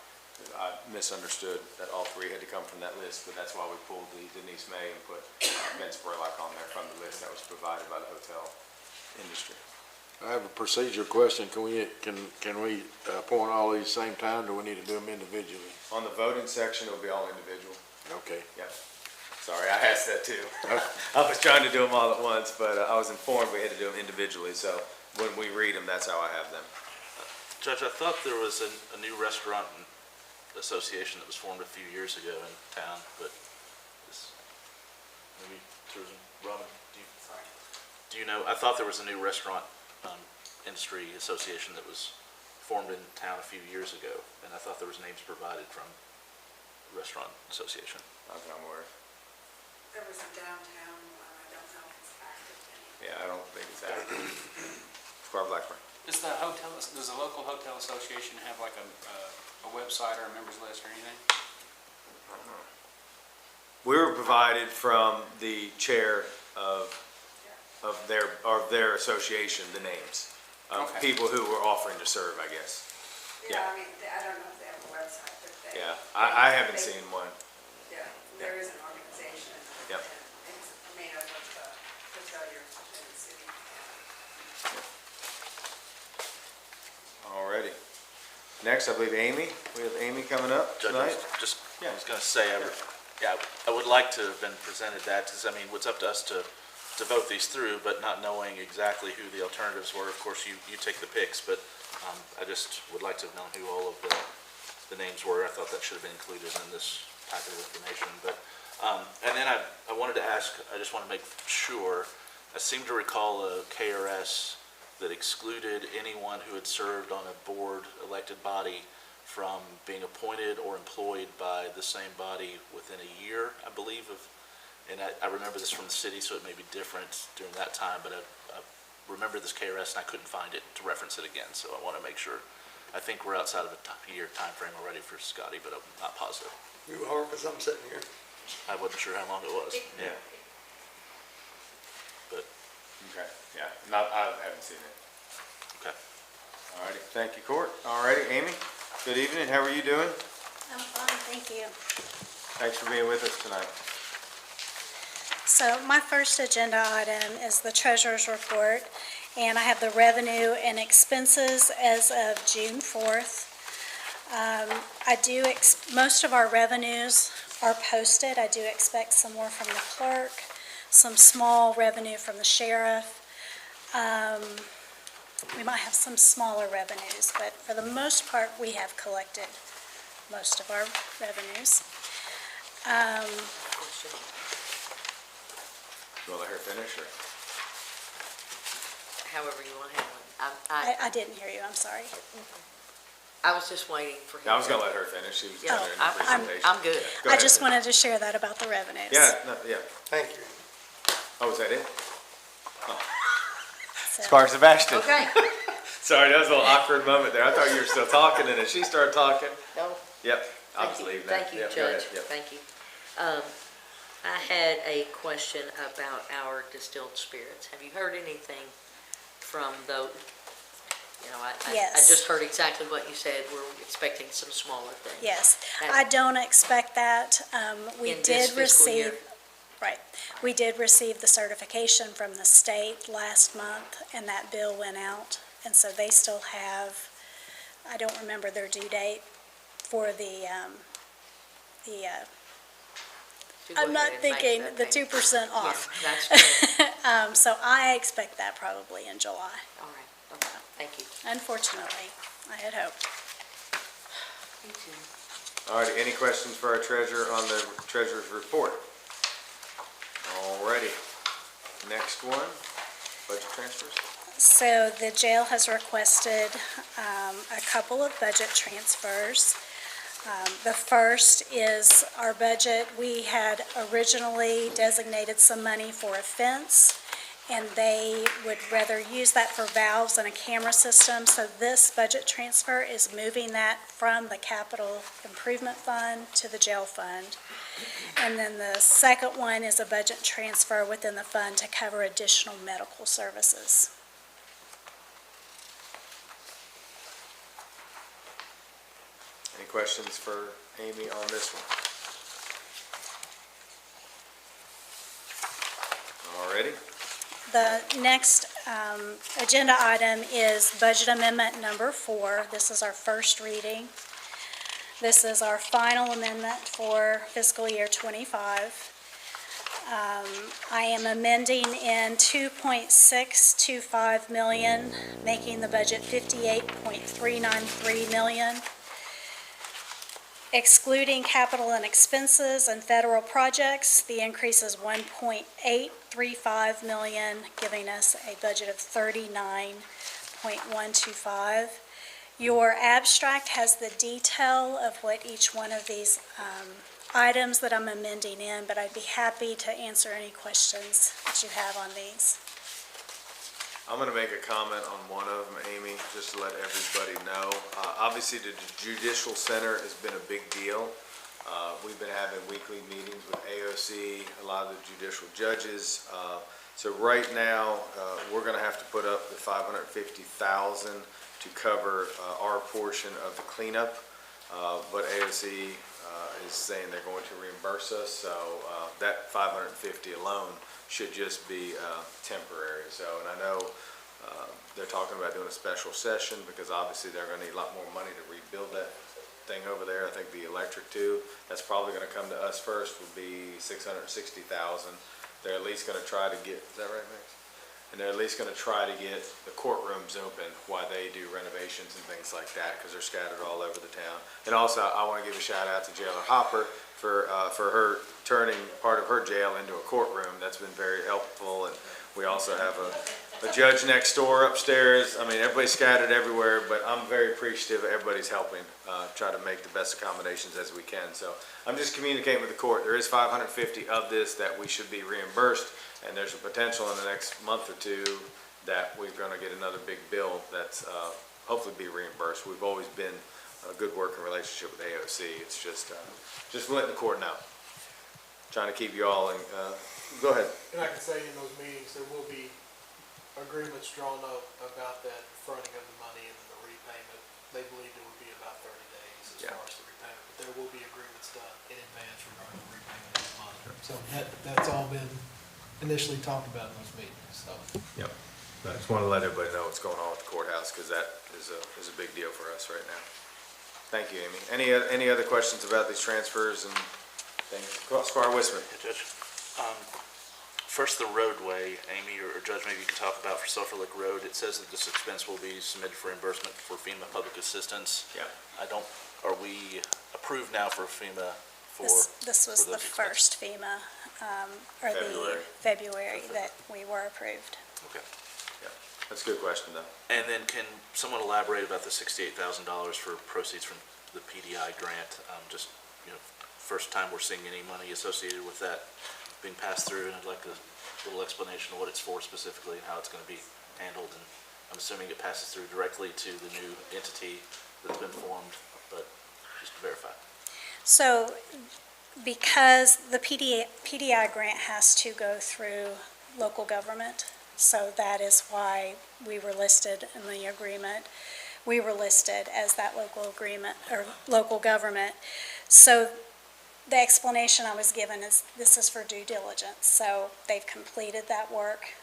I misunderstood that all 3 had to come from that list, but that's why we pulled the Denise May and put Ben Spurlock on there from the list that was provided by the hotel industry. I have a procedure question. Can we appoint all these same time, or do we need to do them individually? On the voting section, it'll be all individual. Okay. Yeah. Sorry, I asked that too. I was trying to do them all at once, but I was informed we had to do them individually, so when we read them, that's how I have them. Judge, I thought there was a new restaurant association that was formed a few years ago in town, but maybe tourism. Robin, do you know? I thought there was a new restaurant industry association that was formed in town a few years ago, and I thought there was names provided from the restaurant association. Not that I'm aware of. There was a downtown one, I don't know if it's active anymore. Yeah, I don't think it's active. Squire Blackburn. Does the local hotel association have like a website or a members list or anything? We were provided from the chair of their association, the names of people who were offering to serve, I guess. Yeah, I mean, I don't know if they have a website, but they. Yeah, I haven't seen one. Yeah, there is an organization. Yep. And it's made up of hoteliers within the city. Alrighty. Next, I believe Amy. We have Amy coming up Judge, tonight. I was going to say, I would like to have been presented that, because, I mean, it's up to us to vote these through, but not knowing exactly who the alternatives were. Of course, you take the picks, but I just would like to have known who all of the names were. I thought that should have been included in this packet of information, but, and then I wanted to ask, I just want to make sure, I seem to recall a KRS that excluded anyone who had served on a board elected body from being appointed or employed by the same body within a year, I believe, and I remember this from the city, so it may be different during that time, but I remember this KRS and I couldn't find it to reference it again, so I want to make sure. I think we're outside of a year time frame already for Scotty, but I'm not positive. You are, because I'm sitting here. I wasn't sure how long it was. Yeah. But, Okay, yeah, I haven't seen it. okay. All righty, thank you, Court. All righty, Amy, good evening, how are you doing? I'm fine, thank you. Thanks for being with us tonight. So my first agenda item is the treasurer's report, and I have the revenue and expenses as of June 4th. Most of our revenues are posted. I do expect some more from the clerk, some small revenue from the sheriff. We might have some smaller revenues, but for the most part, we have collected most of our revenues. You want to let her finish, or? However you want to handle it. I didn't hear you, I'm sorry. I was just waiting for him. Yeah, I was gonna let her finish, she was Yeah, kind of in the presentation. I'm good. Yeah, go I ahead. just wanted to share that about the revenues. Yeah, no, yeah. Thank you. Oh, was that it? So- Squire Sebastian. Okay. Sorry, that was a little awkward moment there. I thought you were still talking, and then she started talking. No, Yep, I was thank you, leaving that. thank you, Yep, go ahead. Judge, Yep. thank you. I had a question about our distilled spirits. Have you heard anything from those? You know, I Yes. just heard exactly what you said. We're expecting some smaller things. Yes, That- I don't expect that. We In this did fiscal year? receive, right, we did receive the certification from the state last month, and that bill went out. And so they still have, I don't remember their due date for To go I'm not ahead and make thinking that the payment. 2% off. Yeah, that's true. So I expect that probably in July. All right, okay, thank you. Unfortunately, I had hoped. Me too. All righty, any questions for our treasurer on the treasurer's report? All righty. Next one, budget transfers. So the jail has requested a couple of budget transfers. The first is our budget. We had originally designated some money for a fence, and they would rather use that for valves and a camera system. So this budget transfer is moving that from the capital improvement fund to the jail fund. And then the second one is a budget transfer within the fund to cover additional medical services. Any questions for Amy on this one? All righty. The next agenda item is budget amendment number 4. This is our first reading. This is our final amendment for fiscal year '25. I am amending in 2.625 million, making the budget 58.393 million. Excluding capital and expenses and federal projects, the increase is 1.835 million, giving us a budget of 39.125. Your abstract has the detail of what each one of these items that I'm amending in, but I'd be happy to answer any questions that you have on these. I'm going to make a comment on one of them, Amy, just to let everybody know. Obviously, the Judicial Center has been a big deal. We've been having weekly meetings with AOC, a lot of the judicial judges. So right now, we're going to have to put up the $550,000 to cover our portion of the cleanup. But AOC is saying they're going to reimburse us, so that $550 alone should just be temporary. So, and I know they're talking about doing a special session because obviously they're going to need a lot more money to rebuild that thing over there. I think the electric too, that's probably going to come to us first, would be $660,000. They're at least going to try to get, is that right, Max? and they're at least gonna try to get the courtrooms open while they do renovations and things like that, because they're scattered all over the town. And also, I wanna give a shout out to Jailer Hopper for her turning part of her jail into a courtroom. That's been very helpful, and we also have a judge next door upstairs. I mean, everybody's scattered everywhere, but I'm very appreciative everybody's helping, try to make the best accommodations as we can. So I'm just communicating with the court. There is 550 of this that we should be reimbursed, and there's a potential in the next month or two that we're gonna get another big bill that's hopefully be reimbursed. We've always been a good working relationship with AOC. It's just letting the court know. Trying to keep you all in, go ahead. And I can say in those meetings, there will be agreements drawn up about that fronting of the money and the repayment. They believe it would be about 30 days as far as the repayment, but there will be agreements done in advance regarding the repayment of the money. So that's all been initially talked about in those meetings, so. Yep. I just want to let everybody know what's going on with the courthouse, because that is a big deal for us right now. Thank you, Amy. Any other questions about these transfers and things? Squire Wisman. Yeah, Judge. First, the roadway, Amy or Judge, maybe you can talk about for Sulphur Lick Road. It says that this expense will be submitted for reimbursement for FEMA public assistance. Yeah. Are we approved now for FEMA for? This was the first FEMA, or the February that we were approved. Okay. Yeah, that's a good question, though. And then can someone elaborate about the $68,000 for proceeds from the PDI grant? Just, first time we're seeing any money associated with that being passed through, and I'd like a little explanation of what it's for specifically and how it's going to be handled. And I'm assuming it passes through directly to the new entity that's been formed, but just to verify. So because the PDI grant has to go through local government, so that is why we were listed in the agreement. We were listed as that local agreement or local government. So the explanation I was given is this is for due diligence. So they've completed that work.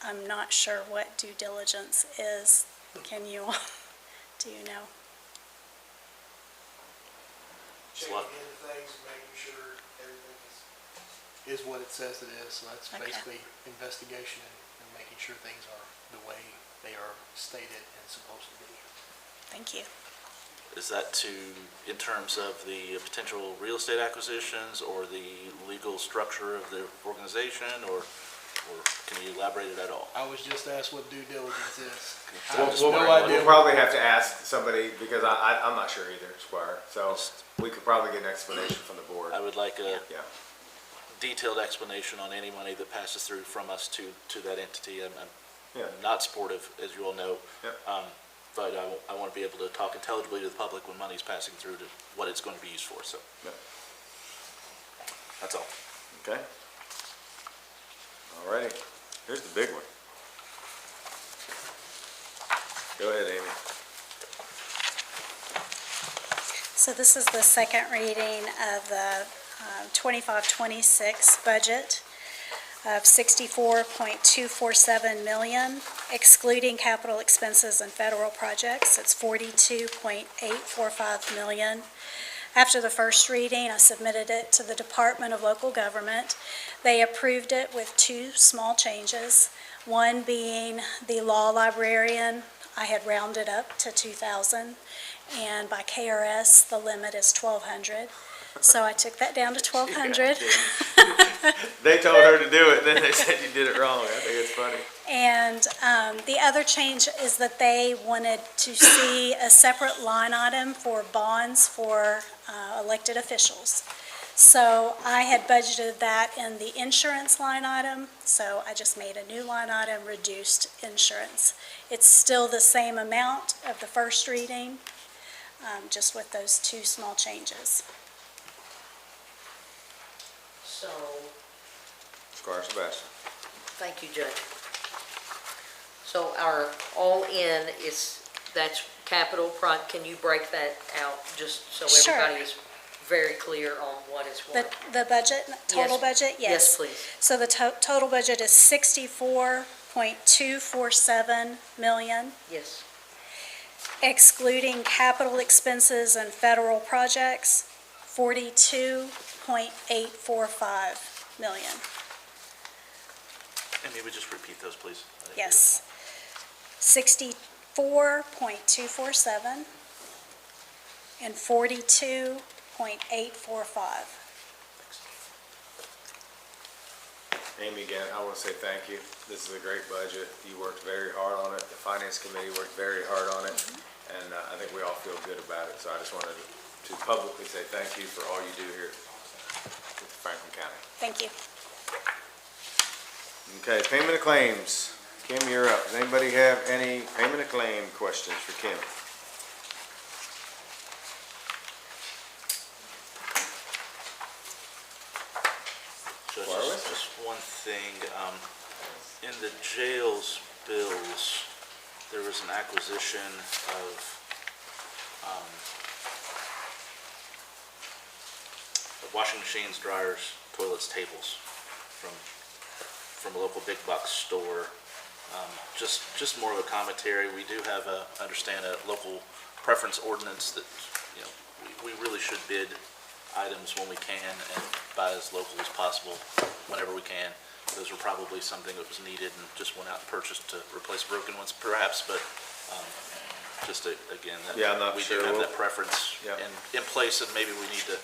I'm not sure what due diligence is. Do you know? Checking into things and making sure everything is what it says it is. So that's basically investigation and making sure things are the way they are stated and supposed to be. Thank you. Is that in terms of the potential real estate acquisitions or the legal structure of the organization, or can you elaborate it at all? I was just asked what due diligence is. We'll probably have to ask somebody, because I'm not sure either, Squire. So we could probably get an explanation from the board. I would like a detailed explanation on any money that passes through from us to that entity. I'm not supportive, as you all know. But I want to be able to talk intelligibly to the public when money's passing through to what it's going to be used for, so. That's all. Okay. All righty. Here's the big one. Go ahead, Amy. So this is the second reading of the 25-26 budget of $64.247 million, excluding capital expenses and federal projects. It's $42.845 million. After the first reading, I submitted it to the Department of Local Government. They approved it with two small changes, one being the law librarian. I had rounded up to 2,000, and by KRS, the limit is 1,200. So I took that down to 1,200. They told her to do it, then they said you did it wrong. I think it's funny. And the other change is that they wanted to see a separate line item for bonds for elected officials. So I had budgeted that in the insurance line item, so I just made a new line item, reduced insurance. It's still the same amount of the first reading, just with those two small changes. So, Squire Sebastian. thank you, Judge. So our all-in that's capital can you break that out, just so Sure. everybody is very clear on what is what? The budget, total budget? Yes. Yes, please. So the total budget is $64.247 million. Yes. Excluding capital expenses and federal projects, $42.845 million. Amy, Amy, would just repeat those, please? I didn't hear Yes. 64.247 and 42.845. Amy, again, I want to say thank you. This is a great budget. You worked very hard on it. The Finance Committee worked very hard on it. And I think we all feel good about it. So I just wanted to publicly say thank you for all you do here with Franklin County. Thank you. Okay, payment of claims. Kim, you're up. Does anybody have any payment of claim questions for Kim? Judge, Warwick? just one thing, in the jail's bills, there was an acquisition of washing machines, dryers, toilets, tables from a local big box store. Just more of a commentary. We do have understand a local preference ordinance that, you know, we really should bid items when we can and buy as local as possible whenever we can. Those were probably something that was needed and just went out and purchased to replace broken ones perhaps, but again, Yeah, I'm not we sure. do have that preference Yeah. in place, and maybe we need to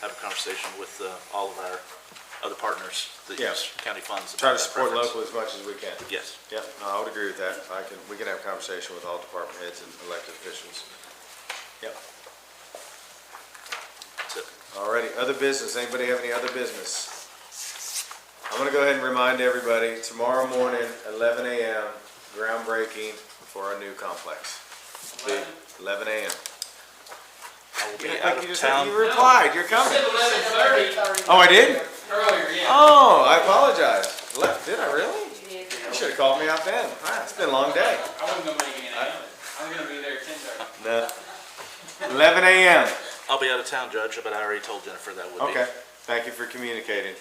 have a conversation with all of our other partners that Yeah. use county funds. Try to about that support preference. local as much as we can. Yes. Yep, no, I would agree with that. We can have a conversation with all department heads and elected officials. Yep. That's it. Alrighty, other business. Anybody have any other business? I'm gonna go ahead and remind everybody, tomorrow morning, 11 a.m., groundbreaking for our new complex. 11 a.m. I will be Yeah, out like of town. you replied, you're coming. 11:30. Oh, I did? Earlier, yeah. Oh, I apologize. Did I really? You should have called me out then. It's been a long day. I wasn't gonna make any announcement. I was gonna be there at 10:30. No. 11 a.m. I'll be out of town, Judge, but I already told Jennifer that would be. Okay, thank you for communicating.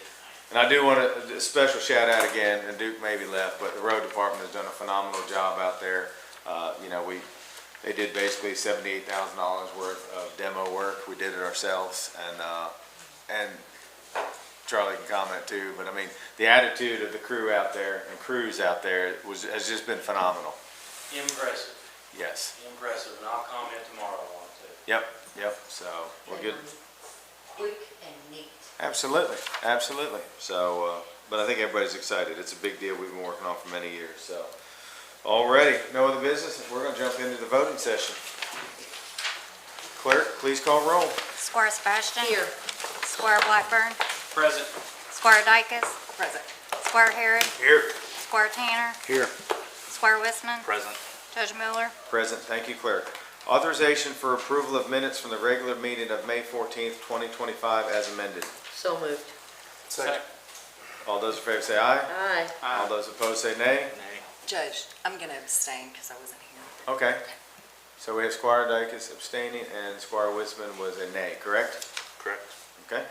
And I do want a special shout out again, and Duke maybe left, but the road department has done a phenomenal job out there. They did basically $78,000 worth of demo work. We did it ourselves, and Charlie can comment too, but I mean, the attitude of the crew out there and crews out there has just been phenomenal. Impressive, Yes. impressive, and I'll comment tomorrow on it too. Yep, so, we're good. Quick and neat. Absolutely, absolutely. So, but I think everybody's excited. It's a big deal we've been working on for many years, so. Alrighty, no other business. We're gonna jump into the voting session. Clerk, please call roll. Squire Sebastian. Here. Squire Blackburn. Present. Squire Dykus. Present. Squire Harrod. Here. Squire Tanner. Here. Squire Wissman. Present. Judge Miller. Present, thank you, clerk. Authorization for approval of minutes from the regular meeting of May 14th, 2025 as amended. So moved. Second. All those in favor say aye. Aye. All those opposed say nay. Judge, I'm gonna abstain because I wasn't here. Okay. So we have Squire Dykus abstaining and Squire Wissman was a nay, correct? Correct. Okay.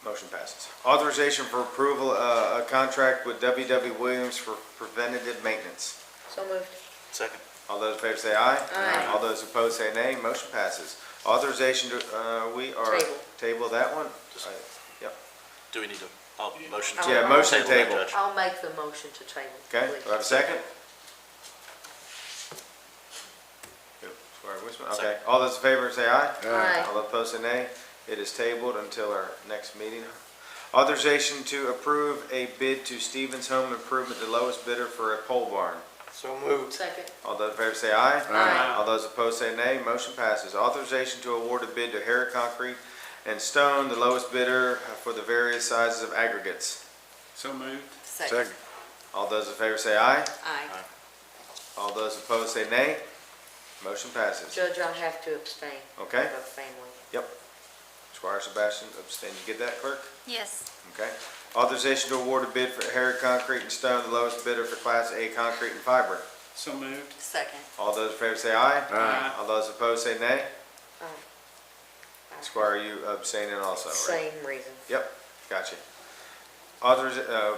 Motion passes. Authorization for approval, a contract with W.W. Williams for preventative maintenance. So moved. Second. All those in favor say aye. Aye. All those opposed say nay. Motion passes. Authorization to, we are. Table that one? Yep. Do we need to, motion Oh, to? Yeah, motion to that, table. Judge. I'll make the motion to table. Okay, please. do I have a second? Squire Wissman, okay. Second. All those in favor say aye. Aye. All opposed say nay. It is tabled until our next meeting. Authorization to approve a bid to Stevens Home Improvement, the lowest bidder for a pole barn. So moved. Second. All those in favor say aye. Aye. All those opposed say nay. Motion passes. Authorization to award a bid to Harrod Concrete and Stone, the lowest bidder for the various sizes of aggregates. So moved. Second. All those in favor say aye. Aye. All those opposed say nay. Motion passes. Judge, I have to abstain. Okay. I have a family. Squire Sebastian, abstain. You get that, clerk? Yes. Okay. Authorization to award a bid for Harrod Concrete and Stone, the lowest bidder for Class A concrete and fiber. So moved. Second. All those in favor say aye. Aye. All those opposed say nay. Aye. Squire, are you abstaining also, right? Same reason. Yep, gotcha.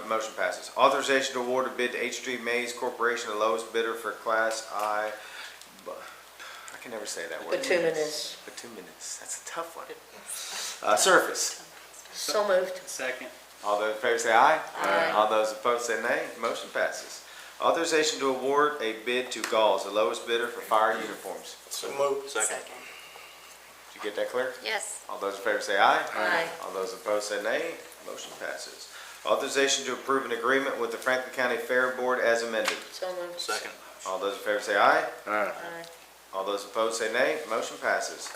Motion passes. Authorization to award a bid to H3 Mays Corporation, the lowest bidder for Class I, I can never say that word. Bituminous. Bituminous, that's a tough one. Surface. So moved. Second. All those in favor say aye. Aye. All those opposed say nay. Motion passes. Authorization to award a bid to Galls, the lowest bidder for fire uniforms. So moved. Second. Did you get that clear? Yes. All those in favor say aye. Aye. All those opposed say nay. Motion passes. Authorization to approve an agreement with the Franklin County Fair Board as amended. So moved. Second. All those in favor say aye. Aye. Aye. All those opposed say nay. Motion passes.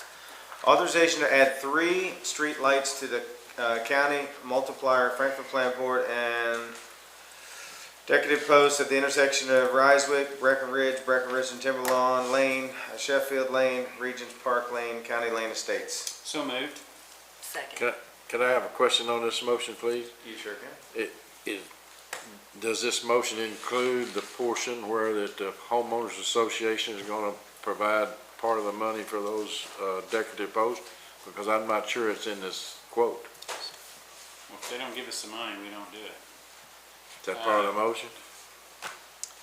Authorization to add 3 street lights to the county multiplier Franklin Plan Board and decorative posts at the intersection of Ryswick, Breckenridge and Timberlawn Lane, Sheffield Lane, Regents Park Lane, County Lane Estates. So moved. Second. Could I have a question on this motion, please? You sure can. Does this motion include the portion where that the homeowners association is gonna provide part of the money for those decorative posts? Because I'm not sure it's in this quote. Well, if they don't give us the money, we don't do it. Is that part of the motion?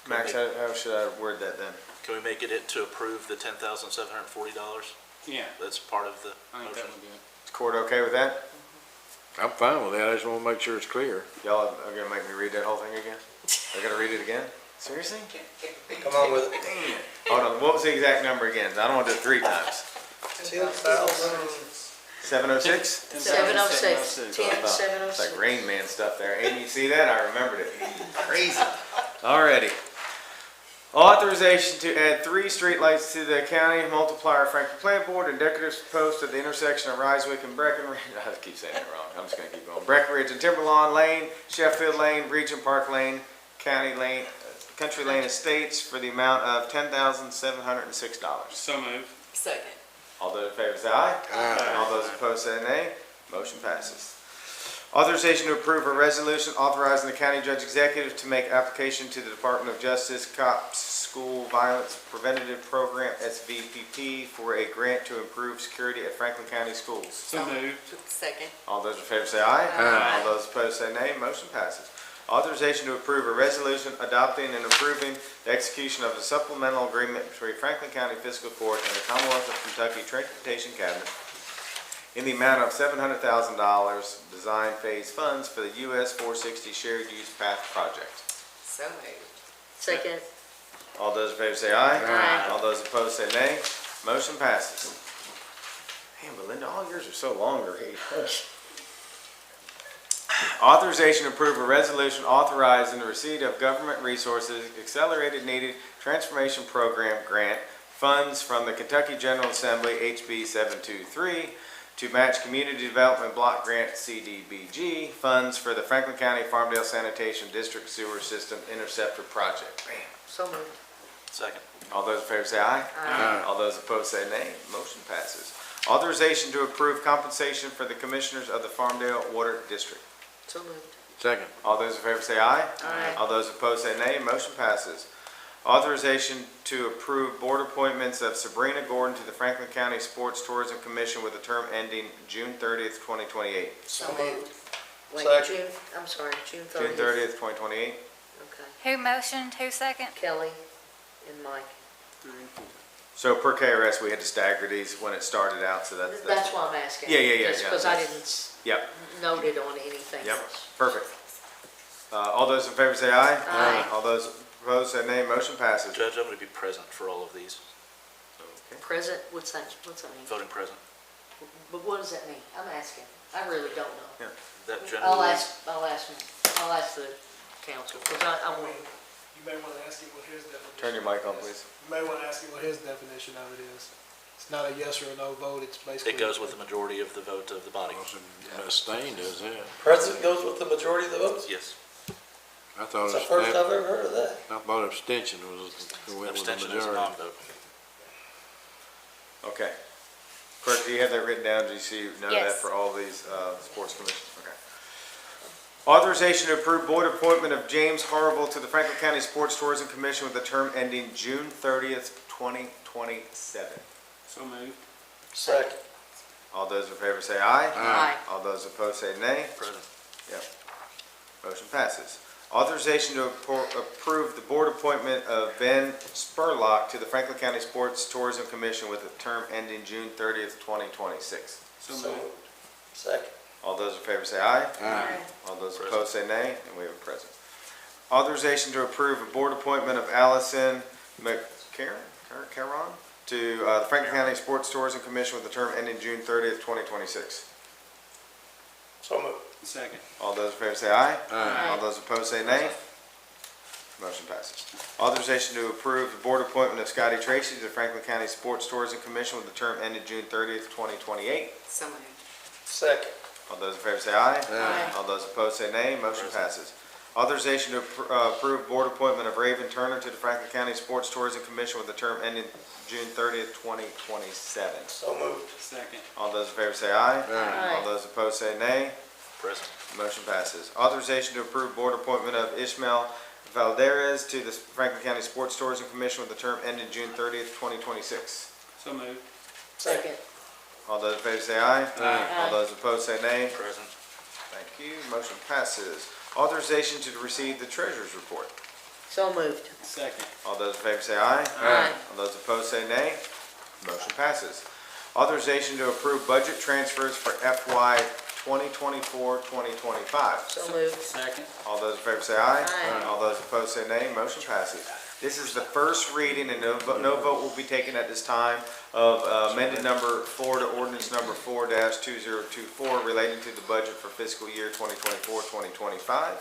Max, how should I word that then? Can we make it to approve the $10,740? Yeah, That's part of the I think that motion. would be it. Is court okay with that? I'm fine with that, I just wanna make sure it's clear. Y'all are gonna make me read that whole thing again? I gotta read it again? Seriously? Come on with it. Dang it. Hold on, what was the exact number again? I don't wanna do it 3 times. 706? 706. 10-706. It's like Rain Man stuff there. Amy, you see that? I remembered it. Crazy. Alrighty. Authorization to add 3 streetlights to the county multiplier Franklin Plan Board and decorative posts at the intersection of Ryswick and Breckenridge. I keep saying it wrong. I'm just gonna keep going. Breckenridge and Timberlawn Lane, Sheffield Lane, Regent Park Lane, County Lane, Country Lane Estates for the amount of $10,706. So moved. Second. All those in favor say aye. Aye. All those opposed say nay. Motion passes. Authorization to approve a resolution authorizing the county judge executive to make application to the Department of Justice COPS School Violence Preventative Program SVPP for a grant to improve security at Franklin County schools. So moved. Second. All those in favor say aye. Aye. All those opposed say nay. Motion passes. Authorization to approve a resolution adopting and approving the execution of a supplemental agreement between Franklin County Fiscal Court and the Commonwealth of Kentucky Transportation Cabinet in the amount of $700,000 design phase funds for the US 460 Shared Use Path Project. So moved. Second. All those in favor say aye. Aye. All those opposed say nay. Motion passes. Man, Belinda, all yours are so long to read. Authorization to approve a resolution authorizing the receipt of government resources accelerated needed transformation program grant funds from the Kentucky General Assembly HB 723 to match community development block grant CDBG funds for the Franklin County Farmdale Sanitation District Sewer System Interceptor Project. Bam. So moved. Second. All those in favor say aye. Aye. All those opposed say nay. Motion passes. Authorization to approve compensation for the commissioners of the Farmdale Water District. So moved. Second. All those in favor say aye. Aye. All those opposed say nay. Motion passes. Authorization to approve board appointments of Sabrina Gordon to the Franklin County Sports Tourism Commission with a term ending June 30th, 2028. So moved. Wait, Second. June, I'm sorry, June 30th. June 30th, 2028. Okay. Who motioned, who second? Kelly and Mike. So per KRS, we had to stagger these when it started out, so that's. That's why I'm asking. Yeah. Because I didn't Yep, note it on anything yep, else. perfect. All those in favor say aye. Aye. All those opposed say nay. Motion passes. Judge, I'm going to be present for all of these. Okay. Present, what's that mean? Voting present. But what does that mean? I'm asking. I really don't know. That I'll generally, ask the council, because I want, You may want to ask him what his definition. Turn your mic on, please. You may want to ask him what his definition of it is. It's not a yes or a no vote, it's basically. it goes with the majority of the vote of the body. Abstain does that. President goes with the majority of the votes? Yes. I thought It's the first I've ever heard of that. I thought abstention was, went with the Abstention is a majority. non-vote. Okay. Clerk, do you have that written down? Do you see, know that Yes. for all these sports commissions? Okay. Authorization to approve board appointment of James Harville to the Franklin County Sports Tourism Commission with a term ending June 30th, 2027. So moved. Second. All those in favor say aye. Aye. All those opposed say nay. Present. Motion passes. Authorization to approve the board appointment of Ben Spurlock to the Franklin County Sports Tourism Commission with a term ending June 30th, 2026. So moved. Second. All those in favor say aye. Aye. All those opposed say nay, and we have a present. Authorization to approve a board appointment of Allison McCarron to the Franklin County Sports Tourism Commission with a term ending June 30th, 2026. So moved. Second. All those in favor say aye. Aye. All those opposed say nay. Motion passes. Authorization to approve the board appointment of Scotty Tracy to the Franklin County Sports Tourism Commission with a term ending June 30th, 2028. So moved. Second. All those in favor say aye. Aye. All those opposed say nay. Motion passes. Authorization to approve board appointment of Raven Turner to the Franklin County Sports Tourism Commission with a term ending June 30th, 2027. So moved. Second. All those in favor say aye. Aye. All those opposed say nay. Present. Motion passes. Authorization to approve board appointment of Ishmael Valderez to the Franklin County Sports Tourism Commission with a term ending June 30th, 2026. So moved. Second. All those in favor say aye. Aye. All those opposed say nay. Present. Thank you. Motion passes. Authorization to receive the treasurer's report. So moved. Second. All those in favor say aye. Aye. All those opposed say nay. Motion passes. Authorization to approve budget transfers for FY 2024-2025. So moved. Second. All those in favor say aye. Aye. All those opposed say nay. Motion passes. This is the first reading, and no vote will be taken at this time, of amended number 4 to ordinance number 4-2024 relating to the budget for fiscal year 2024-2025.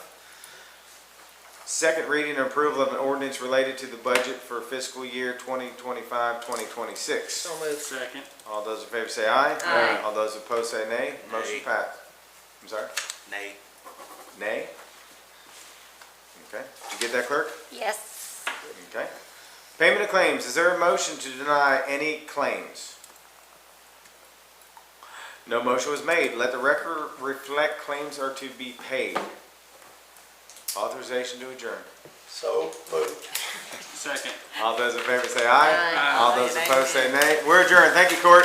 Second reading and approval of an ordinance related to the budget for fiscal year 2025-2026. So moved. Second. All those in favor say aye. Aye. All those opposed say nay. Motion Nay. passed. I'm sorry? Nay. Nay? Okay. Did you get that, clerk? Yes. Okay. Payment of claims. Is there a motion to deny any claims? No motion was made. Let the record reflect claims are to be paid. Authorization to adjourn. So moved. Second. All those in favor say aye. Aye. All those opposed say nay. We're adjourned. Thank you, court.